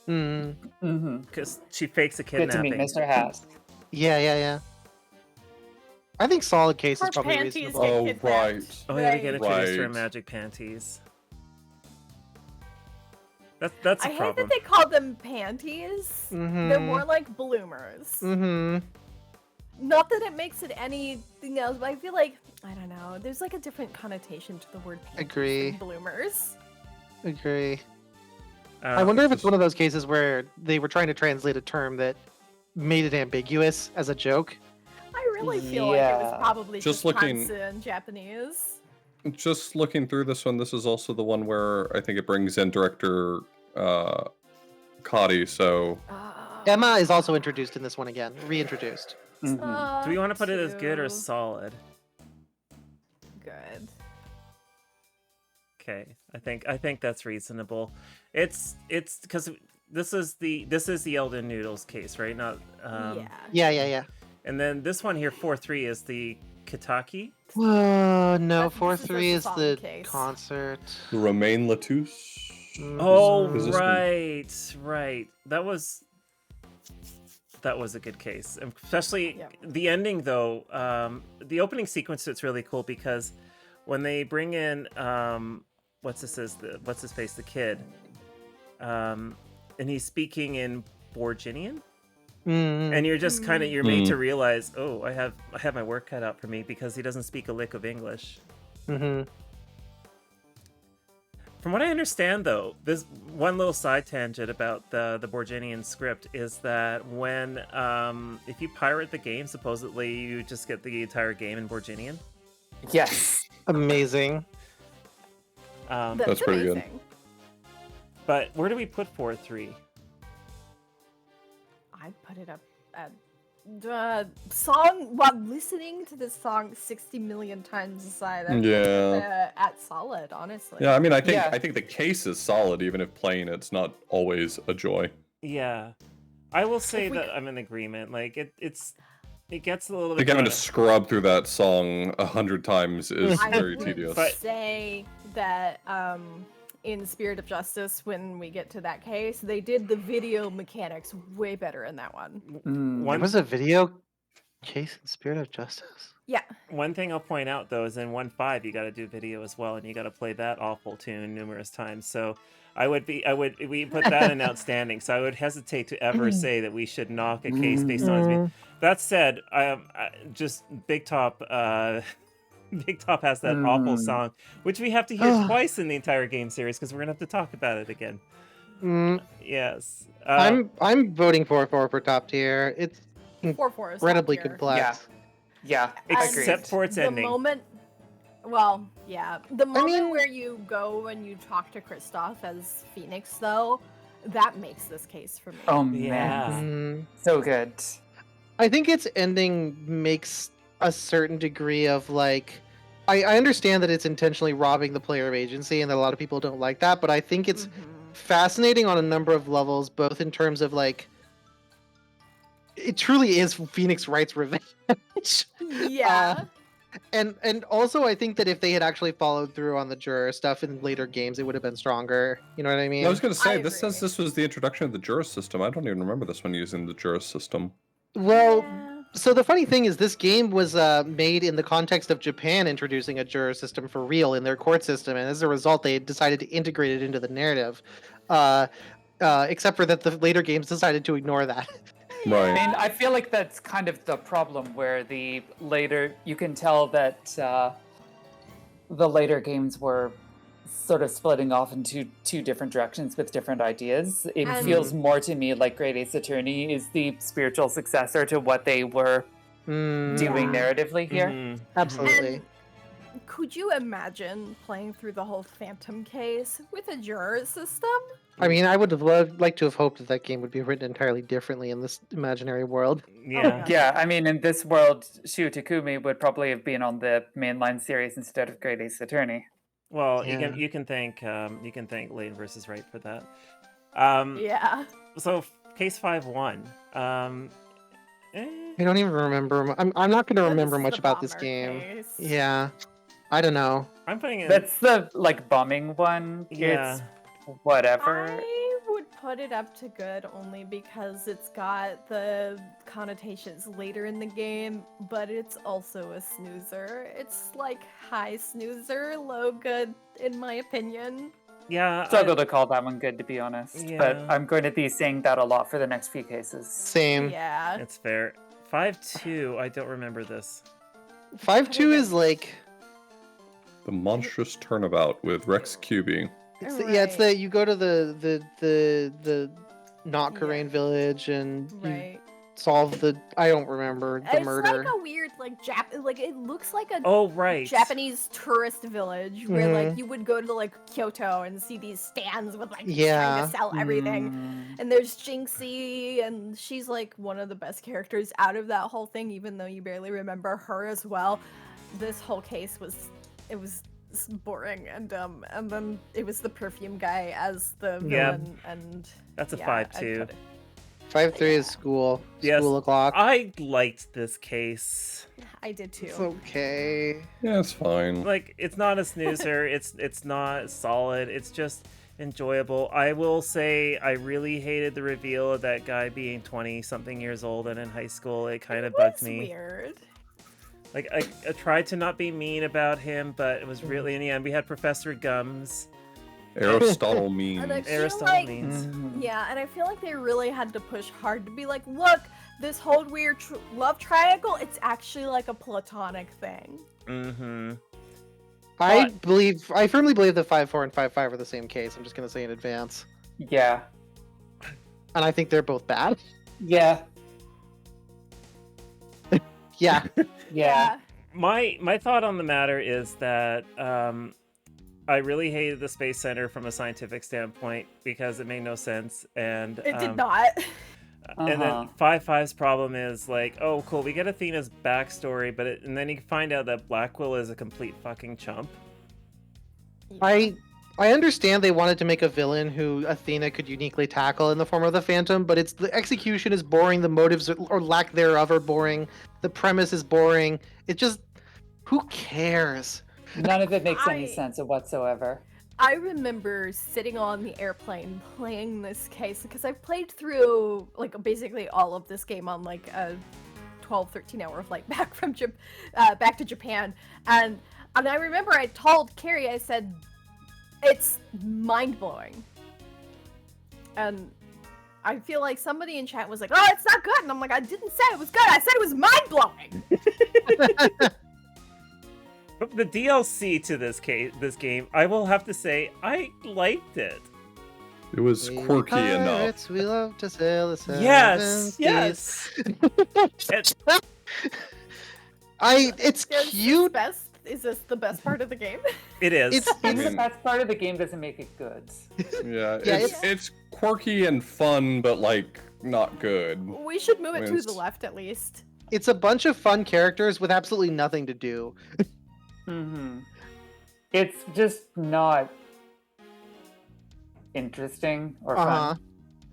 Because she fakes a kidnapping.
Good to meet Mr. Hat.
Yeah. I think Solid Case is
Her
probably
panties
reasonable.
get
Oh,
kidnapped.
right.
Oh yeah, we get introduced to her
Right.
magic panties. That's a
I hate
problem.
that they call them panties. They're more like bloomers. Not that it makes it anything else, but I feel like, I don't know, there's like a different connotation to the word panties
Agree.
than bloomers.
Agree. I wonder if it's one of those cases where they were trying to translate a term that made it ambiguous as a joke.
I really feel like it was probably just
looking
Hansa in Japanese.
Just looking through this one, this is also the one where I think it brings in director Cotty, so...
Emma is also introduced in this one again, reintroduced.
Do we want to put it as good or solid?
Good.
Okay, I think that's reasonable. It's because this is the Elden Noodles case, right? Not
Yeah.
And then this one here, 4-3, is the Kitaki.
No,
This is
4-3 is
song
the
case.
concert.
Romain Latouche?
Oh,
Is this
right. That was a good case, especially the ending though. The opening sequence, it's really cool because when they bring in what's his face, the kid, and he's speaking in Borginian. And you're just kind of made to realize, oh, I have my work cut out for me because he doesn't speak a lick of English. From what I understand, though, this one little side tangent about the Borginian script is that when if you pirate the game, supposedly you just get the entire game in Borginian.
Yes.
Amazing.
That's pretty good.
But where do we put 4-3?
I'd put it up at song while listening to this song 60 million times aside. At solid, honestly.
Yeah, I mean, I think the case is solid, even if playing it's not always a joy.
Yeah, I will say that I'm in agreement. Like it gets a little bit.
Like having to scrub through that song 100 times is very
I
tedious.
would say that in Spirit of Justice, when we get to that case, they did the video mechanics way better in that one.
There was a video case in Spirit of Justice?
Yeah.
One thing I'll point out, though, is in 1.5, you got to do video as well, and you got to play that awful tune numerous times. So we put that in outstanding. So I would hesitate to ever say that we should knock a case based on its. That said, just Big Top. Big Top has that awful song, which we have to hear twice in the entire game series because we're gonna have to talk about it again. Yes.
I'm voting 4-4 for top tier. It's
4-4 is
incredibly
top tier.
complex.
Yeah.
Except for its ending.
The moment where you go and you talk to Kristoff as Phoenix, though, that makes this case for me.
Oh man, so good.
I think its ending makes a certain degree of like, I understand that it's intentionally robbing the player of agency and that a lot of people don't like that, but I think it's fascinating on a number of levels, both in terms of like, it truly is Phoenix Wright's revenge.
Yeah.
And also I think that if they had actually followed through on the juror stuff in later games, it would have been stronger. You know what I mean?
I was going to say, this
agree.
says this was the introduction of the juror system. I don't even remember this one using the juror system.
Well, so the funny thing is this game was made in the context of Japan introducing a juror system for real in their court system, and as a result they decided to integrate it into the narrative, except for that the later games decided to ignore that.
Right.
And I feel like that's kind of the problem where you can tell that the later games were sort of splitting off into two different directions with different ideas. It feels more to me like Great Ace Attorney is the spiritual successor to what they were doing narratively here.
Absolutely.
And could you imagine playing through the whole Phantom case with a juror system?
I mean, I would have liked to have hoped that that game would be written entirely differently in this imaginary world.
Yeah.
Yeah, I mean, in this world, Shu Takumi would probably have been on the mainline series instead of Great Ace Attorney.
Well,
Yeah.
you can thank Lane versus Right for that.
Yeah.
So case 5-1.
I don't even remember. I'm not going to remember
That's
much
the
about this
bomber
game.
case.
Yeah, I don't know.
I'm putting it.
That's the bombing one.
Yeah.
It's whatever.
I would put it up to good only because it's got the connotations later in the game, but it's also a snoozer. It's like high snoozer, low good, in my opinion.
Yeah.
Struggle to call that one good, to be honest. But
Yeah.
I'm going to be saying that a lot for the next few cases.
Same.
Yeah.
It's fair. 5-2. I don't remember this.
5-2 is like
The monstrous turnabout with Rex QB.
it's the you go to the not Korean village and you
Right.
solve the I don't remember the
It's
murder.
like a weird, like it looks like a
Oh, right.
Japanese tourist village where
Mhm.
like you would go to like Kyoto and see these stands with like trying
Yeah.
to sell everything.
Mm.
And there's Jinxie, and she's like one of the best characters out of that whole thing, even though you barely remember her as well. This whole case was boring and dumb, and then it was the perfume guy as the
Yeah.
villain, and
That's a
yeah,
5-2.
I'd put it-
5-3 is school.
Yes.
School o'clock.
I liked this case.
I did too.
It's okay.
Yeah, it's fine.
Like, it's not a snoozer. it's not solid. It's just enjoyable. I will say I really hated the reveal of that guy being 20-something years old and in high school. It kind of bugged
It's
me.
weird.
Like, I tried to not be mean about him, but it was really, in the end, we had Professor Gums.
Aristotle means.
And I feel
Aristotle
like
means.
Mhm.
Yeah, and I feel like they really had to push hard to be like, look, this whole weird love triangle, it's actually like a platonic thing.
Mm-hmm.
I firmly believe that 5-4 and 5-5 are the same case. I'm just gonna say in advance.
Yeah.
And I think they're both bad.
Yeah.
Yeah.
Yeah.
My thought on the matter is that I really hated the Space Center from a scientific standpoint because it made no sense, and
It did not.
And
Uh-huh.
then 5-5's problem is like, oh, cool, we get Athena's backstory, and then you find out that Blackwell is a complete fucking chump.
I understand they wanted to make a villain who Athena could uniquely tackle in the form of the Phantom, but it's the execution is boring, the motives or lack thereof are boring, the premise is boring. It just, who cares?
None of it makes any
I-
sense whatsoever.
I remember sitting on the airplane playing this case because I've played through like basically all of this game on like a 12-13 hour flight back from back to Japan, and I remember I told Carrie, I said, it's mind-blowing. And I feel like somebody in chat was like, oh, it's not good, and I'm like, I didn't say it was good, I said it was mind-blowing.
But the DLC to this game, I will have to say, I liked it.
It was quirky enough.
Pirates, we love to sail the seven
Yes,
seas.
yes. It's,
It's
Is
cute.
Is this the best part of the game?
it is.
It's
And
mean-
the best part of the game doesn't make it good.
Yeah,
Yeah,
it's quirky and fun, but like not good.
We should move it to
It's-
the left at least.
It's a bunch of fun characters with absolutely nothing to do.
Mm-hmm. It's just not interesting or
Uh-huh.
fun.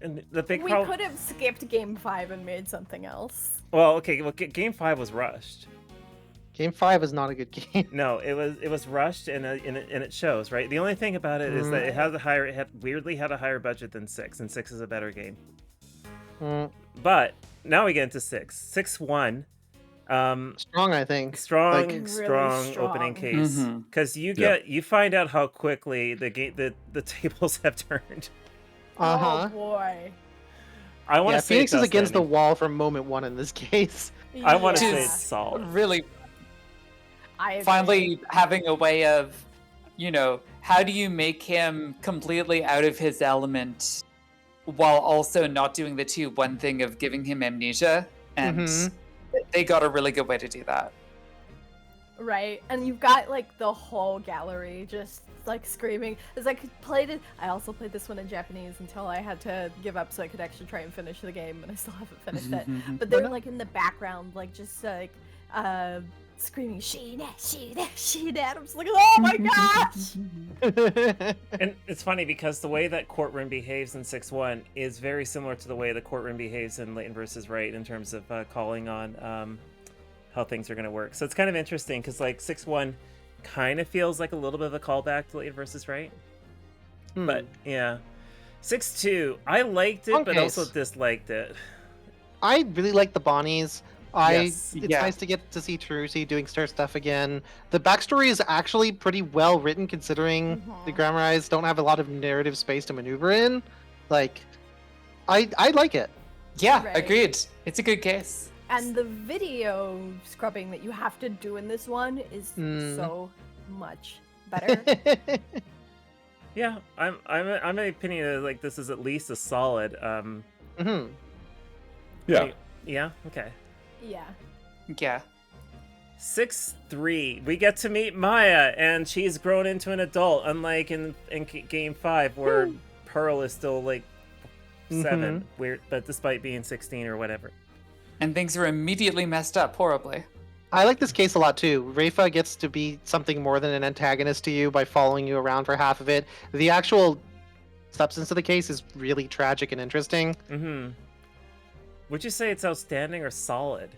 And the big
We
problem.
could have skipped game 5 and made something else.
Well, okay. Well, Game 5 was rushed.
Game 5 is not a good game.
No, it was rushed, and it shows, right? The only thing about it is that it weirdly had a higher budget than 6, and 6 is a better game.
Mm,
But now we get into 6. 6-1.
strong, I think.
Strong,
Like-
Really
strong
strong.
opening case,
Mhm.
because you find out how quickly the tables have turned.
Uh-huh.
Oh boy.
I want
Yeah,
to say
Phoenix is
it's
against the
outstanding.
wall from moment 1 in this case.
I want to
Yeah.
say it's solid.
Really,
I agree.
finally having a way of, how do you make him completely out of his element while also not doing the 2-1 thing of giving him amnesia? And
Mhm.
they got a really good way to do that.
Right, and you've got like the whole gallery just like screaming. As I also played this one in Japanese until I had to give up so I could actually try and finish the game, and I still haven't finished it. But they're like in the background, like just like screaming Sheena, Sheena, Sheena. And I'm just like, oh my gosh!
And it's funny because the way that courtroom behaves in 6-1 is very similar to the way the courtroom behaves in Leighton versus Wright in terms of calling on how things are going to work. So it's kind of interesting because like 6-1 kind of feels like a little bit of a callback to Leighton versus Wright. But yeah, 6-2, I liked it, but also disliked it.
I really like the Bonnies.
Yes.
It's nice to get to see Terusi doing star stuff again. The backstory is actually pretty well written considering the Grammarize don't have a lot of narrative space to maneuver in. Like, I like it.
Yeah, agreed. It's a good case.
And the video scrubbing that you have to do in this one is so much better.
Yeah, I'm of the opinion that like this is at least a solid.
Yeah.
Yeah. Okay.
Yeah.
Yeah.
6-3. We get to meet Maya, and she's grown into an adult, unlike in Game 5, where Pearl is still like 7, weird, but despite being 16 or whatever.
And things are immediately messed up horribly.
I like this case a lot too. Rafa gets to be something more than an antagonist to you by following you around for half of it. The actual substance of the case is really tragic and interesting.
Would you say it's outstanding or solid?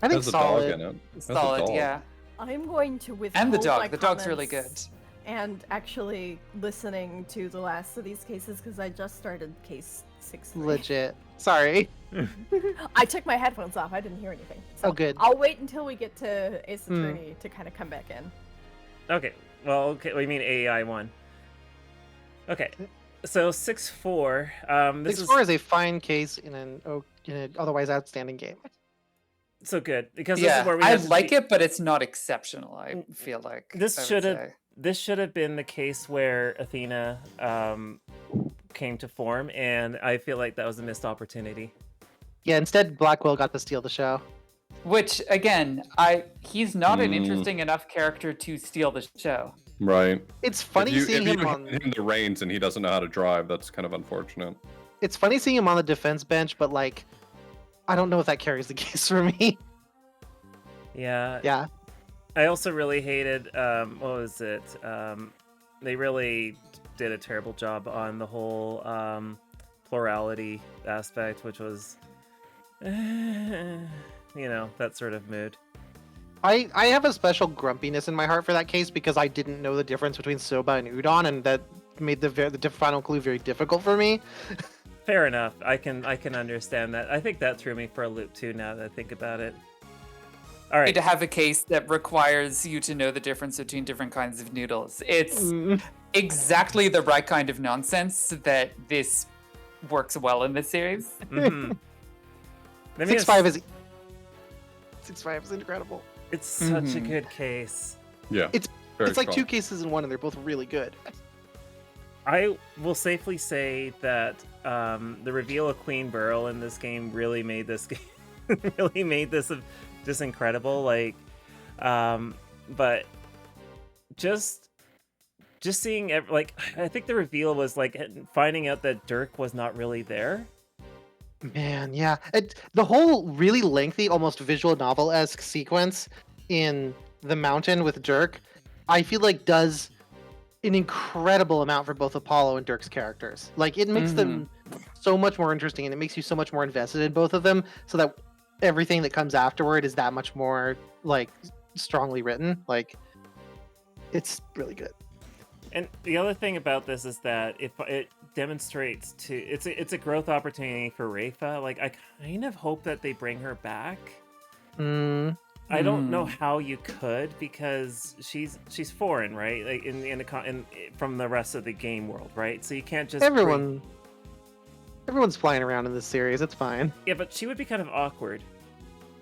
I think
There's
solid.
a dog in it. There's a
Solid,
dog.
yeah.
I'm going to withhold
And the dog.
my
The dog's really
comments
good.
And actually listening to the last of these cases because I just started case 6.
Legit. Sorry.
I took my headphones off. I didn't hear anything. So
Oh, good.
I'll wait until we get to Ace Attorney to kind of come back in.
Okay. Well, okay. We mean AEI 1. Okay. So 6-4. This
6-4 is a fine case in an otherwise outstanding game.
so good because this is where we
I
have to
like
be-
it, but it's not exceptional. I feel like
This
I would
should have
say.
this should have been the case where Athena came to form, and I feel like that was a missed opportunity.
Yeah, instead Blackwell got to steal the show.
Which again, he's not an interesting enough character to steal the show.
Right.
It's funny seeing him
if
on.
you hand him the reins and he doesn't know how to drive, that's kind of unfortunate.
It's funny seeing him on the defense bench, but like, I don't know if that carries the case for me.
Yeah.
Yeah.
I also really hated what was it? They really did a terrible job on the whole plurality aspect, which was that sort of mood.
I have a special grumpiness in my heart for that case because I didn't know the difference between soba and udon, and that made the final clue very difficult for me.
Fair enough. I can understand that. I think that threw me for a loop too. Now that I think about it. All right.
To have a case that requires you to know the difference between different kinds of noodles. It's exactly the right kind of nonsense that this works well in this series.
6-5 is 6-5 is incredible.
It's such a good case.
Yeah.
It's
very
like
strong.
2 cases in one, and they're both really good.
I will safely say that the reveal of Queen Beryl in this game really made this just incredible. Like, but just seeing I think the reveal was like finding out that Dirk was not really there.
Man, yeah. The whole really lengthy, almost visual novel-esque sequence in the mountain with Dirk, I feel like does an incredible amount for both Apollo and Dirk's characters. Like, it makes them so much more interesting, and it makes you so much more invested in both of them, so that everything that comes afterward is that much more, like, strongly written. Like, it's really good.
And the other thing about this is that if it demonstrates it's a growth opportunity for Rafa. Like, I kind of hope that they bring her back. I don't know how you could, because she's foreign, right? Like in from the rest of the game world, right? So you can't just
everyone's flying around in this series. It's fine.
Yeah, but she would be kind of awkward.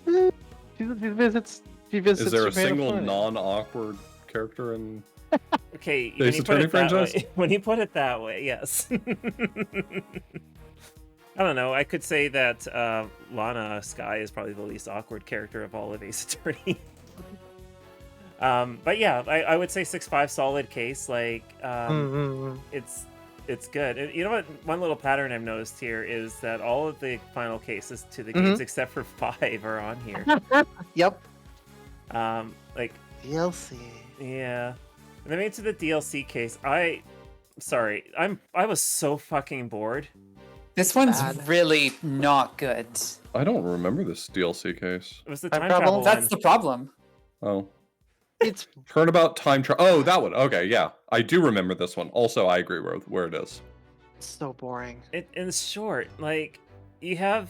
She visits.
Is there a
Japan
single
Florida.
non-awkward character in?
Okay,
Ace Attorney franchise?
When you put it that way, yes. I don't know. I could say that Lana Skye is probably the least awkward character of all of Ace Attorney. But yeah, I would say 6-5 solid case. Like, it's good. And you know what? One little pattern I've noticed here is that all of the final cases to the games, except for 5, are on here.
Yep.
Like
DLC.
Yeah. And then into the DLC case, I was so fucking bored.
This one's really not good.
I don't remember this DLC case.
It was the time travel one.
That's the problem.
Oh.
It's
Turnabout time travel. Oh, that one. Okay, yeah. I do remember this one. Also, I agree where it is.
so boring.
It's short. Like, you have,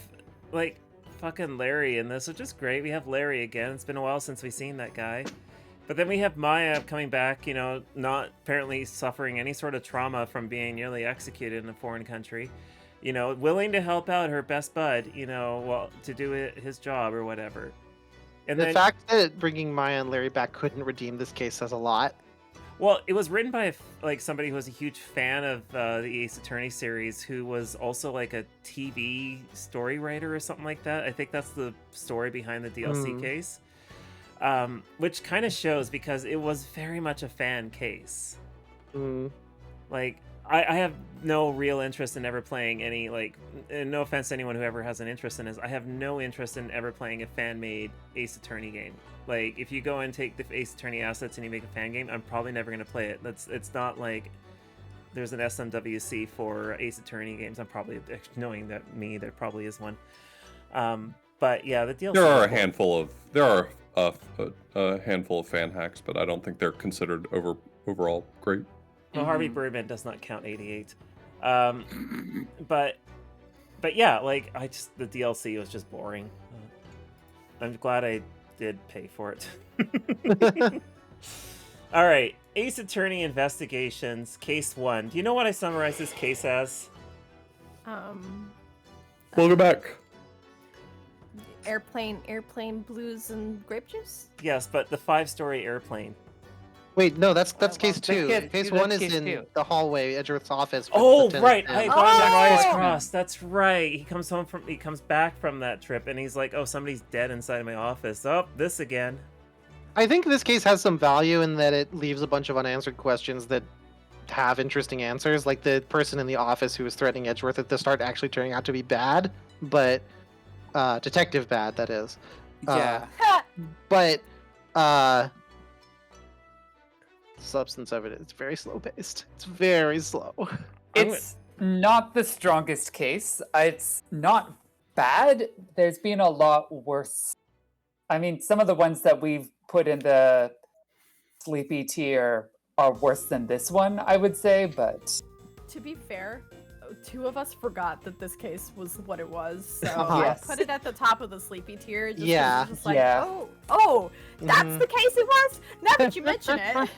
like, fucking Larry in this, which is great. We have Larry again. It's been a while since we've seen that guy. But then we have Maya coming back, you know, not apparently suffering any sort of trauma from being nearly executed in a foreign country. You know, willing to help out her best bud, you know, well, to do his job or whatever. And
the fact that bringing Maya and Larry back couldn't redeem this case says a lot.
Well, it was written by like somebody who was a huge fan of the Ace Attorney series, who was also like a TV story writer or something like that. I think that's the story behind the DLC case, which kind of shows because it was very much a fan case. Like, I have no real interest in ever playing any, like, and no offense to anyone who ever has an interest in this, I have no interest in ever playing a fan-made Ace Attorney game. Like, if you go and take the Ace Attorney assets and you make a fan game, I'm probably never going to play it. It's not like there's an SMWC for Ace Attorney games. I'm probably, knowing that there probably is one. But yeah, the DLC...
There are a handful of fan hacks, but I don't think they're considered overall great.
Well, Harvey Birdman does not count 88. But yeah, like, the DLC was just boring. I'm glad I did pay for it. All right, Ace Attorney Investigations, Case 1. Do you know what I summarized this case as?
Welcome back.
Airplane blues and grape juice?
Yes, but the 5-story airplane.
Wait, no, that's case 2. Case 1 is
case
in
2.
the hallway, Edgeworth's office.
Oh, right. I got Mariah's
Oh!
Cross. That's right. He comes back from that trip, and he's like, "Oh, somebody's dead inside of my office. Oh, this again."
I think this case has some value in that it leaves a bunch of unanswered questions that have interesting answers. Like the person in the office who was threatening Edgeworth at the start actually turning out to be bad, but detective bad, that is.
Yeah.
But substance of it's very slow paced. It's very slow.
It's not the strongest case. It's not bad. There's been a lot worse. I mean, some of the ones that we've put in the sleepy tier are worse than this one, I would say, but...
To be fair, 2 of us forgot that this case was what it was, so
Yes.
I put it at the top of the sleepy tier. Just 'cause
Yeah.
it's just like,
Yeah.
oh, that's the case it was? Now that you mention it.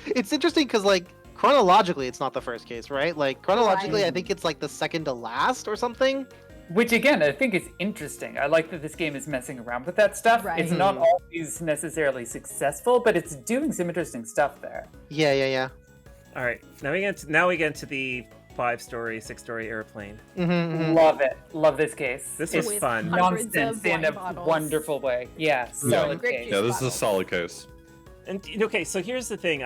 It's interesting because, like, chronologically, it's not the first case, right? Like, chronologically,
Right.
I think it's like the second to last or something.
Which, again, I think is interesting. I like that this game is messing around with that stuff.
Right.
It's not always necessarily successful, but it's doing some interesting stuff there.
Yeah.
All right, now we get into the 5-story, 6-story airplane.
Love it. Love this case.
This was
With
fun.
hundreds
Nonsense
of
in a
wine bottles.
wonderful way. Yeah, solid
Great
case.
juice.
Yeah, this is a solid case.
And okay, so here's the thing.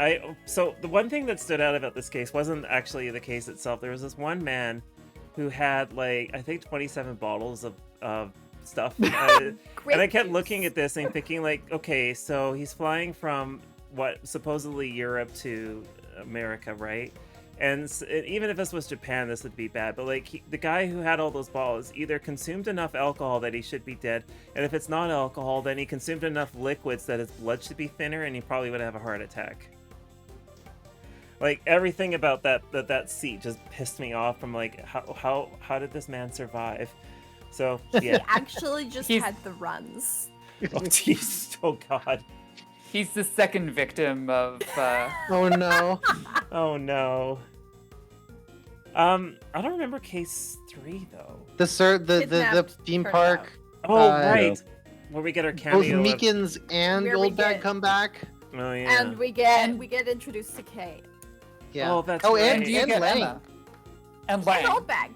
So the one thing that stood out about this case wasn't actually the case itself. There was this one man who had, like, I think 27 bottles of stuff. And I kept looking at this and thinking, like, okay, so he's flying from supposedly Europe to America, right? And even if this was Japan, this would be bad. But, like, the guy who had all those bottles either consumed enough alcohol that he should be dead, and if it's not alcohol, then he consumed enough liquids that his blood should be thinner, and he probably would have a heart attack. Like, everything about that seat just pissed me off. From like, how did this man survive? So yeah,
He actually just had the runs.
oh jeez, oh god,
He's the second victim of...
Oh no.
oh no. I don't remember case 3 though.
The
Kidnapped
theme
turnout.
park.
Oh right,
Yeah.
where we get our
Both
cameo.
Meekins and
Where we
Goldbag
get-
come back.
Oh yeah.
And we get introduced to Kate.
Yeah.
Oh, that's
and
right.
and you
and
get
Lang.
Emma. And
And
Lang.
Goldbag.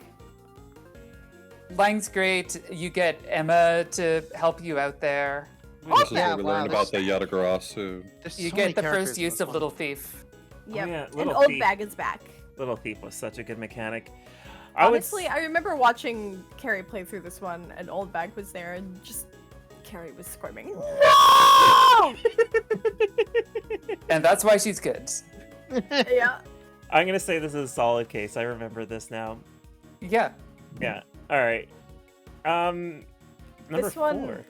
Lang's great. You get Emma to help you out there.
This is
yeah,
where we
wow,
learn about the Yatagarasu.
There's
You
so many
get the
characters
first
in
use
this
of
one.
Little Thief.
Yep.
yeah,
and
Little
Old
Thief.
Bag is back.
Little Thief was such a good mechanic.
Honestly, I remember watching Carrie play through this one, and Old Bag was there, and just Carrie was screaming, "No!"
And that's why she's good.
Yeah.
I'm gonna say this is a solid case. I remember this now.
Yeah.
Yeah. All right. Number
This
4.
one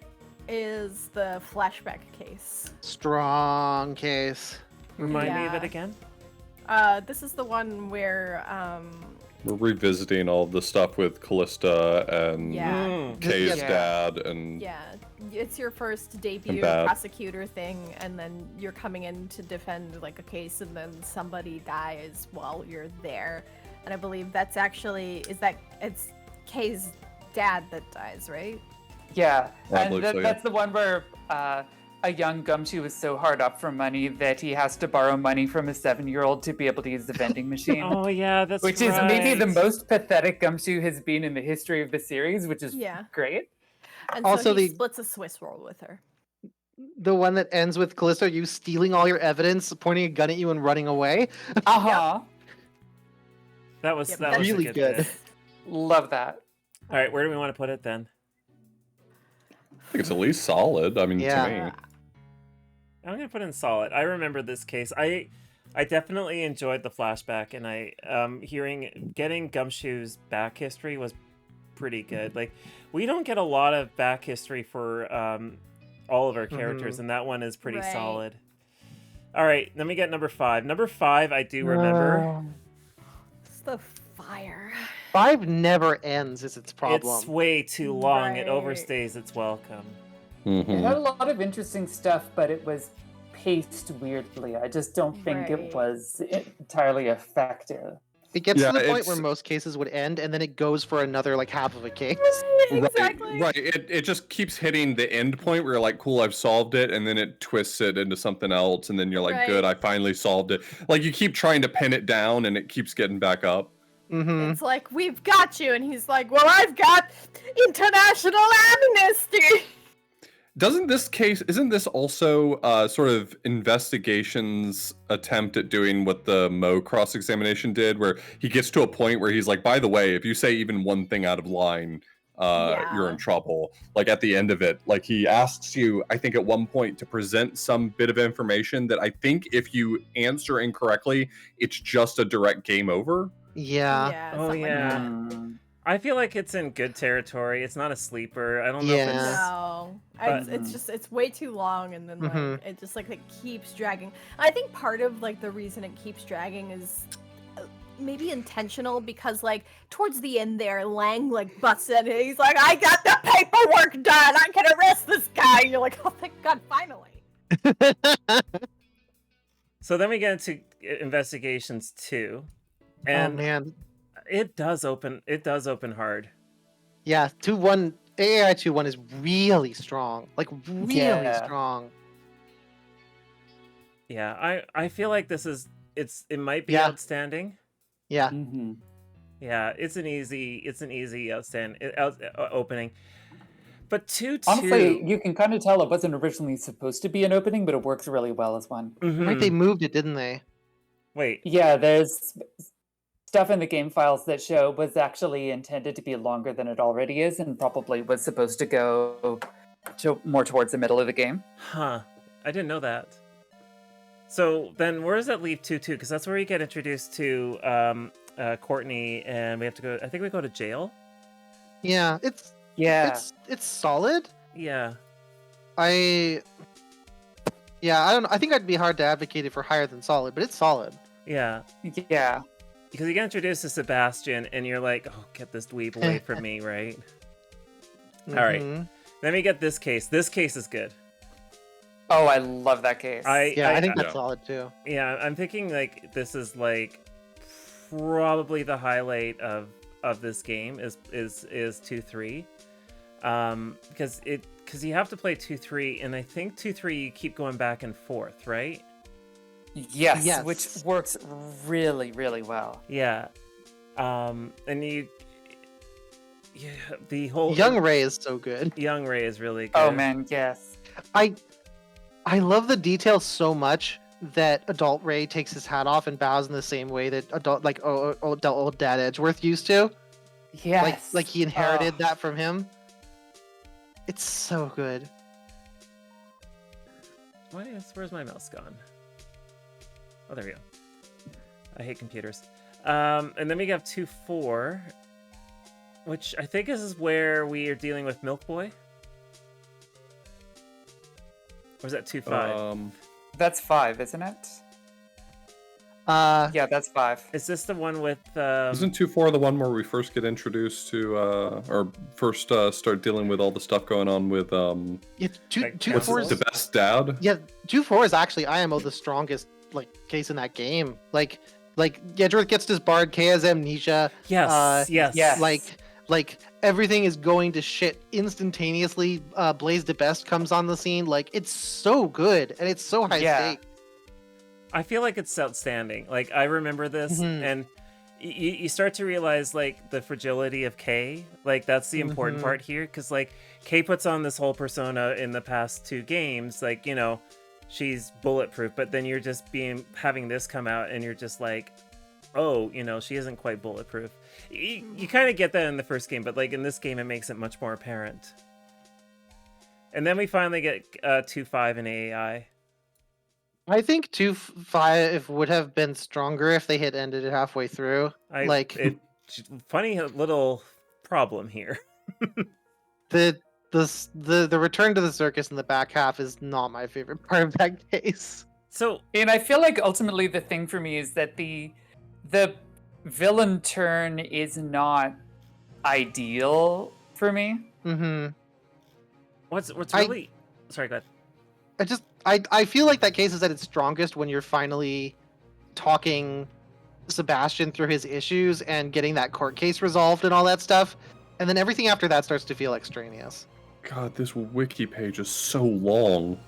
is the flashback case.
Strong case.
Remind me of
Yeah.
it again.
This is the one where
We're revisiting all of the stuff with Callista and
Yeah.
Kay's
Yeah.
dad and
yeah, it's your first debut
And bad.
prosecutor thing, and then you're coming in to defend like a case, and then somebody dies while you're there. And I believe that's actually it's Kay's dad that dies, right?
Yeah.
I
And
believe so, yeah.
that's the one where a young Gumshoe is so hard up for money that he has to borrow money from a 7-year-old to be able to use the vending machine.
Oh yeah, that's
Which
right.
is maybe the most pathetic Gumshoe has been in the history of the series, which is
Yeah.
great.
And
Also
so he
the-
splits a Swiss roll with her.
The one that ends with Callista, you stealing all your evidence, pointing a gun at you, and running away.
Uh-huh.
That was
Yep,
that
that's
was a
really
good.
good.
bit.
Love that.
All right, where do we want to put it then?
I think it's at least solid. I mean,
Yeah.
to me.
I'm gonna put in solid. I remember this case. I definitely enjoyed the flashback, and I getting Gumshoe's back history was pretty good. Like, we don't get a lot of back history for all of our characters, and that one is pretty
Right.
solid. All right, let me get number 5. Number 5, I do remember.
It's the fire.
5 never ends, is its problem.
It's way too long. It
Right.
overstays its welcome.
It
Mhm.
had a lot of interesting stuff, but it was paced weirdly. I just don't think
Right.
it was entirely effective.
It gets
Yeah,
to the point
it's-
where most cases would end, and then it goes for another like half of a case.
Exactly.
Right. It just keeps hitting the end point where you're like, cool, I've solved it, and then it twists it into something else, and then you're like,
Right.
good, I finally solved it. Like you keep trying to pin it down, and it keeps getting back up.
Mm-hmm.
It's like, we've got you. And he's like, well, I've got international amnesty.
Isn't this also sort of investigation's attempt at doing what the Mo cross-examination did, where he gets to a point where he's like, by the way, if you say even one thing out of line, you're in trouble. Like at the end of it, like he asks you, I think at one point, to present some bit of information that I think if you answer incorrectly, it's just a direct game over.
Yeah.
Oh,
something like
yeah.
that.
Mm.
I feel like it's in good territory. It's not a sleeper. I don't know if
Yeah.
it's...
No,
But-
it's way too long, and then like
Mhm.
it just like it keeps dragging. I think part of like the reason it keeps dragging is maybe intentional, because like towards the end there, Lang like busts in and he's like, "I got the paperwork done. I can arrest this guy." And you're like, "Oh, thank God, finally."
So then we get into investigations 2,
Oh
and
man.
it does open hard.
Yeah, 2-1 AI 2-1 is really strong. Like really
Yeah.
strong.
Yeah, I feel like it might be
Yeah.
outstanding.
Yeah.
Mm-hmm.
Yeah, it's an easy opening. But 2-2.
Honestly, you can kind of tell it wasn't originally supposed to be an opening, but it works really well as one.
Mhm.
Right, they moved it, didn't they?
Wait,
Yeah, there's stuff in the game files that show was actually intended to be longer than it already is, and probably was supposed to go more towards the middle of the game.
huh? I didn't know that. So then, where does that leave 2-2? Because that's where you get introduced to Courtney, and we have to go. I think we go to jail.
Yeah,
Yeah.
it's solid.
Yeah.
I don't know. I think I'd be hard to advocate it for higher than solid, but it's solid.
Yeah.
Yeah.
Because you get introduced to Sebastian, and you're like, "Oh, get this dweeb away from me!" Right? All right.
Mhm.
Then we get this case. This case is good.
Oh, I love that case.
Yeah, I think that's
Yeah.
solid too.
Yeah, I'm thinking like this is like probably the highlight of this game is 2-3, because you have to play 2-3, and I think 2-3 you keep going back and forth, right?
Yes,
Yes.
which works really, really well.
Yeah, and the whole
Young Ray is so good.
Young Ray is really good.
Oh man, yes.
I love the detail so much that adult Ray takes his hat off and bows in the same way that old Dad Edgeworth used to.
Yes.
Like he inherited that from him. It's so good.
Where's my mouse gone? Oh, there we go. I hate computers. And then we have 2-4, which I think this is where we are dealing with Milk Boy. Or is that 2-5?
That's 5, isn't it? Yeah, that's 5.
Is this the one with?
Isn't 2-4 the one where we first get introduced to, or first start dealing with all the stuff going on with?
Yeah, 2-4
what's the best dad?
Yeah, 2-4 is actually IMO the strongest case in that game. Like Edgeworth gets disbarred, Kay has amnesia.
Yes.
Like everything is going to shit instantaneously. Blaze the Best comes on the scene. Like it's so good and it's so high stakes.
I feel like it's outstanding. Like I remember this, and you start to realize like the fragility of Kay. Like that's the important part here, because like Kay puts on this whole persona in the past 2 games. Like she's bulletproof, but then you're just having this come out, and you're just like, oh, she isn't quite bulletproof. You kind of get that in the first game, but like in this game, it makes it much more apparent. And then we finally get 2-5 in AI.
I think 2-5 would have been stronger if they had ended it halfway through.
Funny little problem here.
The return to the circus in the back half is not my favorite part of that case.
So,
and I feel like ultimately the thing for me is that the villain turn is not ideal for me.
What's really? Sorry, go ahead.
I feel like that case is at its strongest when you're finally talking Sebastian through his issues and getting that court case resolved and all that stuff, and then everything after that starts to feel extraneous.
God, this wiki page is so long.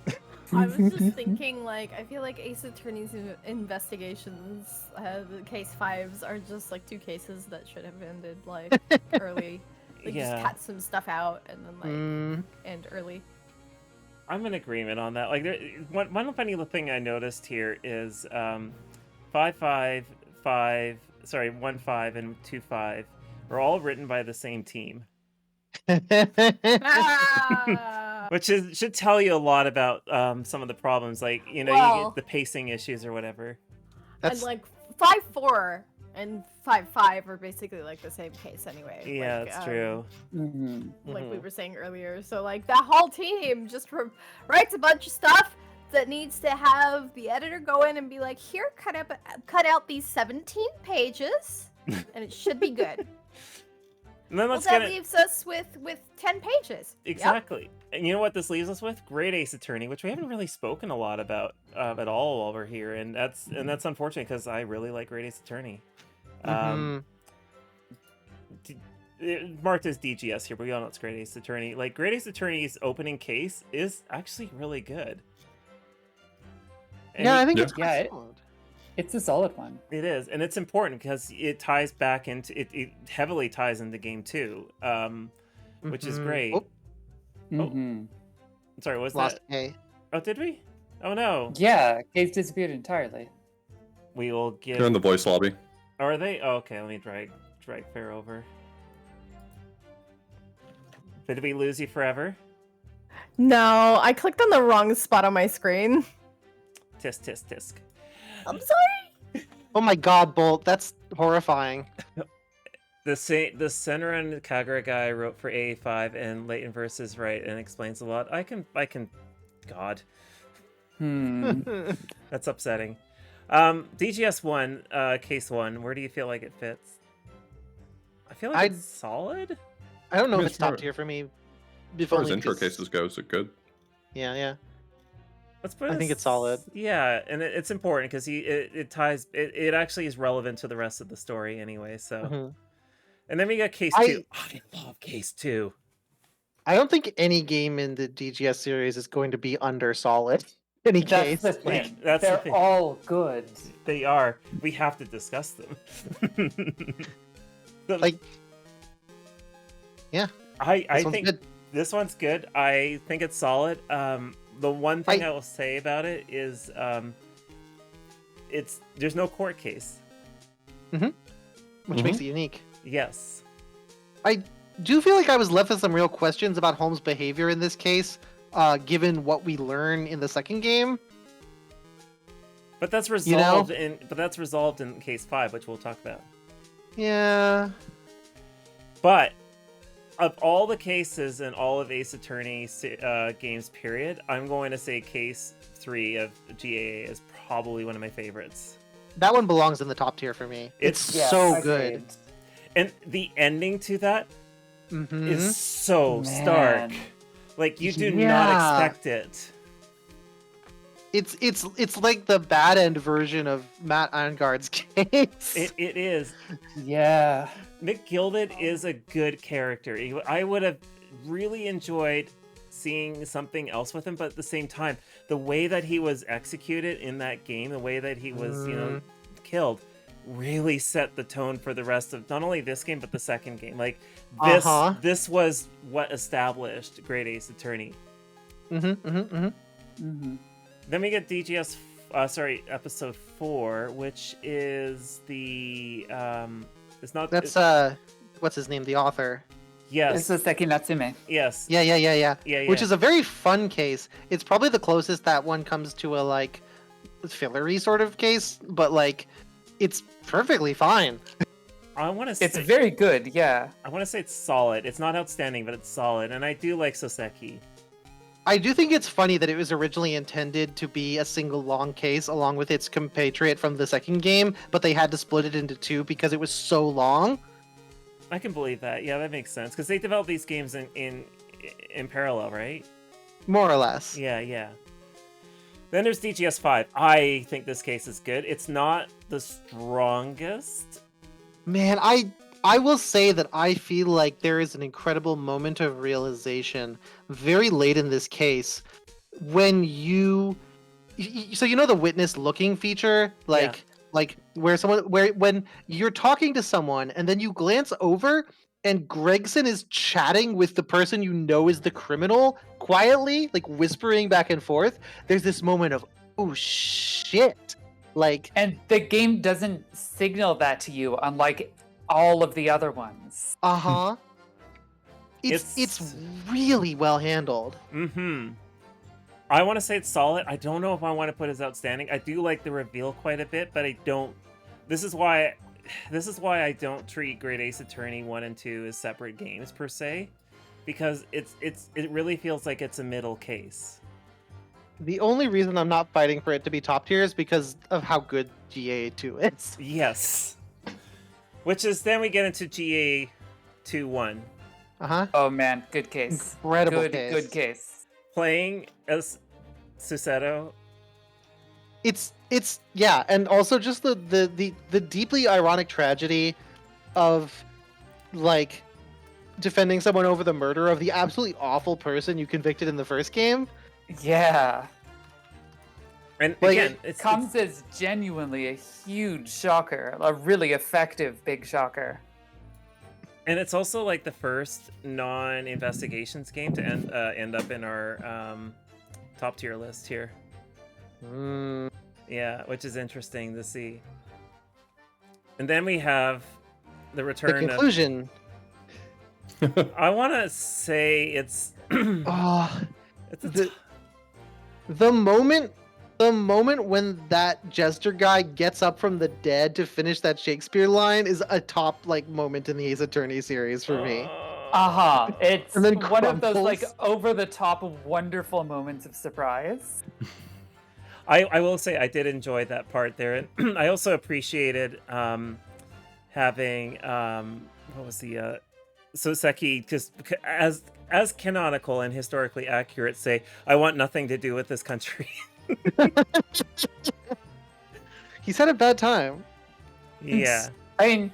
I was just thinking, like, I feel like Ace Attorney's investigations, the case 5s, are just like 2 cases that should have ended like early. Just cut some stuff out and then end early.
I'm in agreement on that. Like, one funny little thing I noticed here is 5-5, 1-5, and 2-5 are all written by the same team. Which should tell you a lot about some of the problems. Like, you get the pacing issues or whatever.
And like 5-4 and 5-5 are basically like the same case anyway.
Yeah, that's true.
Like we were saying earlier. So like that whole team just writes a bunch of stuff that needs to have the editor go in and be like, here, cut out these 17 pages, and it should be good.
And then
that leaves us with 10 pages.
Exactly. Yep. And you know what this leaves us with? Great Ace Attorney, which we haven't really spoken a lot about at all while we're here, and that's unfortunate because I really like Great Ace Attorney. Marked as DGS here, but we all know it's Great Ace Attorney. Like, Great Ace Attorney's opening case is actually really good. And
I think it's quite solid.
It's a solid one.
It is, and it's important because it ties back into it heavily ties into game 2, which is great. Sorry, was
Lost
that?
A.
Oh, did we? Oh no.
Yeah, Case disappeared entirely.
We will get.
They're in the voice lobby.
Oh, are they? Oh, okay, let me drag Fair over. Did we lose you forever?
No, I clicked on the wrong spot on my screen.
Tisk.
I'm sorry.
Oh my God, Bolt, that's horrifying.
The Senran Kagura guy wrote for AA5, and Leighton Verse is right and explains a lot. I can. God. That's upsetting. DGS 1, case 1. Where do you feel like it fits? I feel like it's solid.
I don't know if it's top tier for me.
As far as intro cases go, is it good?
Yeah.
I
think it's solid.
Yeah, and it's important because it ties. It actually is relevant to the rest of the story anyway. So, and then we got case 2. I love case 2.
I don't think any game in the DGS series is going to be under solid. Any case.
That's the thing.
They're
the thing. All good.
They are. We have to discuss them.
Yeah.
I think
good.
This one's good. I think it's solid. The one thing I will say about it is there's no court case.
Which makes it unique.
Yes.
I do feel like I was left with some real questions about Holmes' behavior in this case, given what we learn in the second game.
But that's resolved in case 5, which we'll talk about.
Yeah.
But of all the cases in all of Ace Attorney games, period, I'm going to say case 3 of GAA is probably one of my favorites.
That one belongs in the top tier for me. It's so good.
And the ending to that is so
Man.
stark. Like, you do not expect it.
It's like the bad end version of Matt Eingard's case.
It is.
Yeah.
Nick Gilded is a good character. I would have really enjoyed seeing something else with him, but at the same time, the way that he was executed in that game, the way that he was, killed, really set the tone for the rest of not only this game but the second game. Like this was what established Great Ace Attorney. Then we get DGS, episode 4, which is the it's not.
That's what's his name? The author.
Yes.
It's Seki Natsume.
Yes.
Yeah. Which is a very fun case. It's probably the closest that one comes to a like fillery sort of case, but like it's perfectly fine.
I want to say
it's very good. Yeah.
I want to say it's solid. It's not outstanding, but it's solid, and I do like Soseki.
I do think it's funny that it was originally intended to be a single long case along with its compatriot from the second game, but they had to split it into 2 because it was so long.
I can believe that. Yeah, that makes sense because they developed these games in parallel, right?
More or less.
Yeah. Then there's DGS 5. I think this case is good. It's not the strongest.
Man, I will say that I feel like there is an incredible moment of realization very late in this case when you know the witness looking feature, like when you're talking to someone and then you glance over and Gregson is chatting with the person you know is the criminal quietly, like whispering back and forth. There's this moment of, oh shit. Like,
and the game doesn't signal that to you, unlike all of the other ones.
It's really well handled.
I want to say it's solid. I don't know if I want to put it as outstanding. I do like the reveal quite a bit, but I don't. This is why I don't treat Great Ace Attorney 1 and 2 as separate games per se, because it really feels like it's a middle case.
The only reason I'm not fighting for it to be top tier is because of how good GA2 is.
Yes. Which is then we get into GA 2-1.
Oh man, good case.
Incredible case.
Good case.
Playing as Susetto.
It's yeah, and also just the deeply ironic tragedy of like defending someone over the murder of the absolutely awful person you convicted in the first game.
Yeah.
And
like,
again,
it comes as genuinely a huge shocker, a really effective big shocker.
And it's also like the first non-investigations game to end up in our top tier list here. Yeah, which is interesting to see. And then we have the return.
The conclusion.
I want to say it's.
The moment when that jester guy gets up from the dead to finish that Shakespeare line is a top like moment in the Ace Attorney series for me.
It's
and then
one of those
crumbles.
like over the top wonderful moments of surprise.
I will say I did enjoy that part there, and I also appreciated having what was the Soseki just as canonical and historically accurate say, I want nothing to do with this country.
He's had a bad time.
Yeah.
I mean,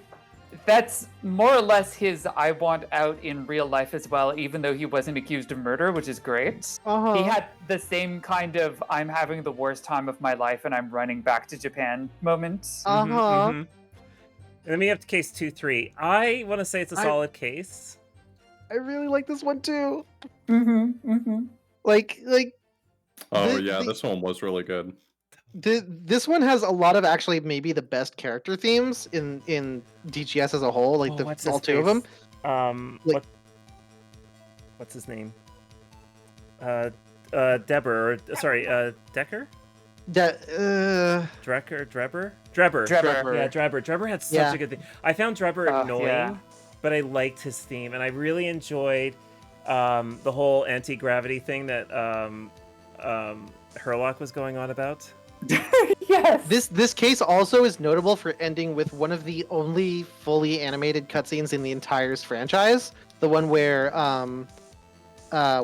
that's more or less his I want out in real life as well, even though he wasn't accused of murder, which is great. He had the same kind of I'm having the worst time of my life and I'm running back to Japan moment.
And then we have case 2-3. I want to say it's a solid case.
I really like this one too.
Mm-hmm.
Like
Oh
The-
yeah,
the-
this one was really good.
this one has a lot of actually maybe the best character themes in DGS as a whole. Like
what's
all
his
two of them.
face?
Like-
What's his name? Decker? Drebber?
Drebber.
Yeah, Drebber. Drebber had such
Yeah.
a good thing. I found Drebber annoying,
yeah.
but I liked his theme, and I really enjoyed the whole anti-gravity thing that Herlock was going on about.
Yes.
This case also is notable for ending with one of the only fully animated cutscenes in the entire franchise. The one where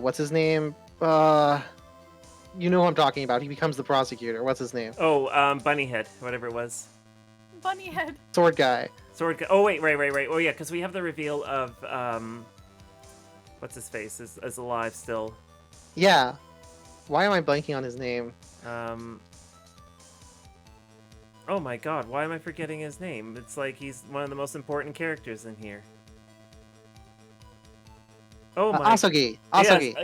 what's his name? You know who I'm talking about. He becomes the prosecutor. What's his name?
Oh, Bunnyhead, whatever it was.
Bunnyhead.
Sword guy.
Oh wait, right. Oh yeah, because we have the reveal of what's his face is alive still.
Yeah. Why am I blanking on his name?
Oh my god, why am I forgetting his name? It's like he's one of the most important characters in here. Oh my.
Asogi.
Asogi.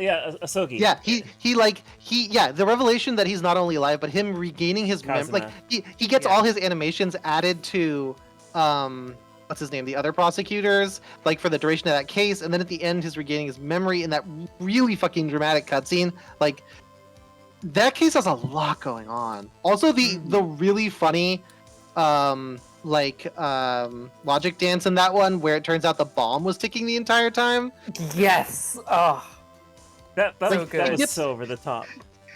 Yeah, the revelation that he's not only alive, but him regaining his memory. Like he gets all his animations added to what's his name? The other prosecutors, like for the duration of that case, and then at the end he's regaining his memory in that really fucking dramatic cutscene. Like that case has a lot going on. Also the really funny logic dance in that one where it turns out the bomb was ticking the entire time.
Yes. Oh.
That
So
was
good.
so over the top.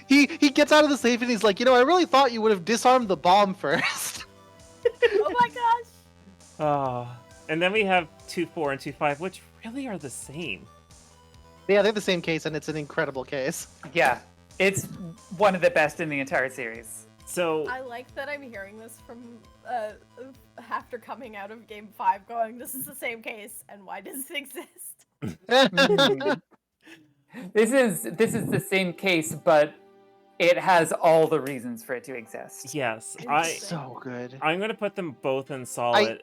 He gets out of the safe and he's like, I really thought you would have disarmed the bomb first.
Oh my gosh.
Oh. And then we have 2-4 and 2-5, which really are the same.
Yeah, they're the same case and it's an incredible case.
Yeah. It's one of the best in the entire series.
So
I like that I'm hearing this from after coming out of Game 5 going, this is the same case, and why does it exist?
This is the same case, but it has all the reasons for it to exist.
yes,
So good.
I'm gonna put them both in solid.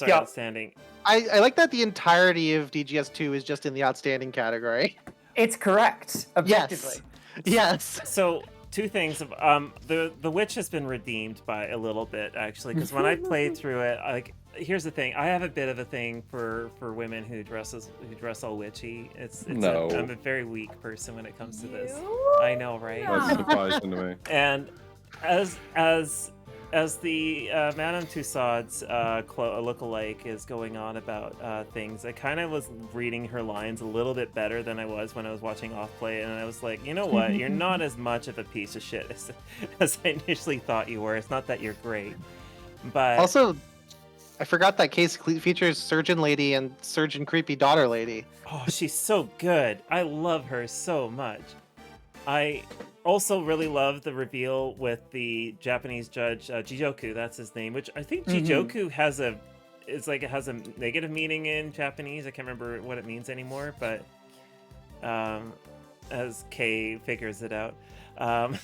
Outstanding.
I like that the entirety of DGS2 is just in the outstanding category.
It's correct, objectively.
Yes.
So two things. The witch has been redeemed by a little bit actually, because when I played through it, here's the thing. I have a bit of a thing for women who dress all witchy.
No.
I'm a very weak person when it comes to this.
You?
I know, right?
No.
That's surprising to me.
And as the Madame Tussauds lookalike is going on about things, I kind of was reading her lines a little bit better than I was when I was watching Offplay, and I was like, you know what? You're not as much of a piece of shit as I initially thought you were. It's not that you're great, but
Also, I forgot that case features Surgeon Lady and Surgeon Creepy Daughter Lady.
oh, she's so good. I love her so much. I also really love the reveal with the Japanese judge Jijoku. That's his name, which I think Jijoku has a negative meaning in Japanese. I can't remember what it means anymore, but as Kay figures it out, I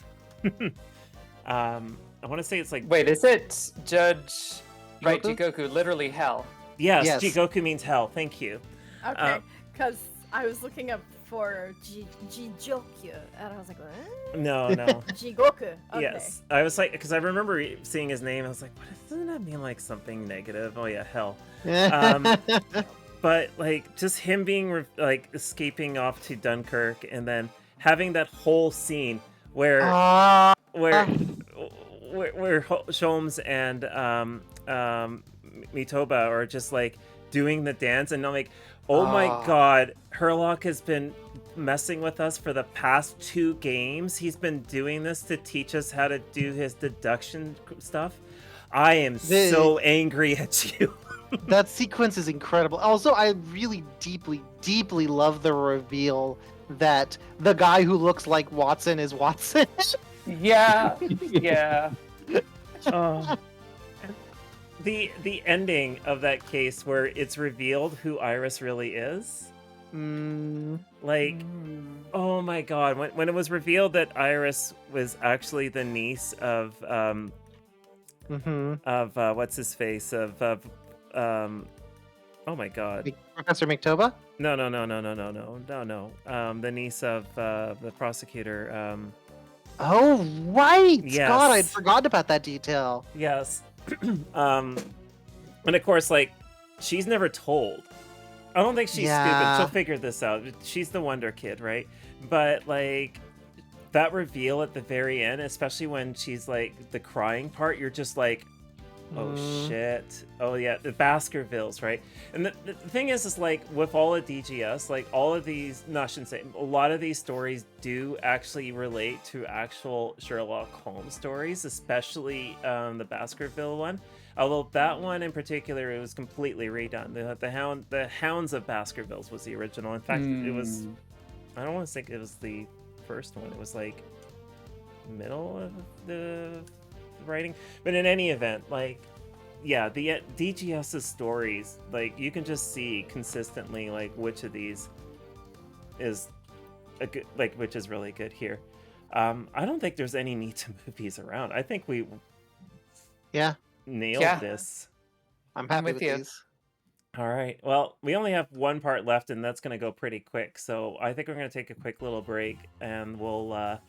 want to say it's like
Wait, is it Judge? Right, Jigoku, literally hell.
yes. Jigoku means hell. Thank you.
Okay, because I was looking up for Jijokyu, and I was like, what?
No.
Jigoku. Okay.
Yes, I was like, because I remember seeing his name. I was like, doesn't that mean like something negative? Oh yeah, hell. But like just him being escaping off to Dunkirk and then having that whole scene where Sholmes and Mitoba are just like doing the dance, and I'm like, oh my god, Herlock has been messing with us for the past 2 games. He's been doing this to teach us how to do his deduction stuff. I am so angry at you.
That sequence is incredible. Also, I really deeply, deeply love the reveal that the guy who looks like Watson is Watson.
Yeah. Yeah.
The ending of that case where it's revealed who Iris really is. Oh my god, when it was revealed that Iris was actually the niece of what's his face of Oh my god.
Professor McToba?
No. The niece of the prosecutor.
Oh, right!
Yes.
God, I'd forgotten about that detail.
Yes. And of course, like, she's never told. I don't think she's stupid. She'll figure this out. She's the Wonder Kid, right? But, like, that reveal at the very end, especially when she's, like, the crying part, you're just like, oh, shit. Oh, yeah, the Baskervilles, right? And the thing is, like, with all of DGS, like, all of these, no, I shouldn't say, a lot of these stories do actually relate to actual Sherlock Holmes stories, especially the Baskerville one. Although that one in particular, it was completely redone. The Hounds of Baskervilles was the original. In fact, it was, I don't want to think it was the first one. It was like middle of the writing. But in any event, like, yeah, the DGS's stories, like, you can just see consistently, like, which of these is a good, like, which is really good here. I don't think there's any need to move these around. I think we nailed this.
I'm happy with
you.
these.
All right. Well, we only have one part left, and that's going to go pretty quick. So I think we're going to take a quick little break, and we'll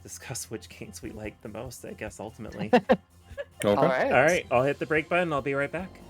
discuss which games we like the most, I guess, ultimately.
Okay.
All right.
All right. I'll hit the break button. I'll be right back.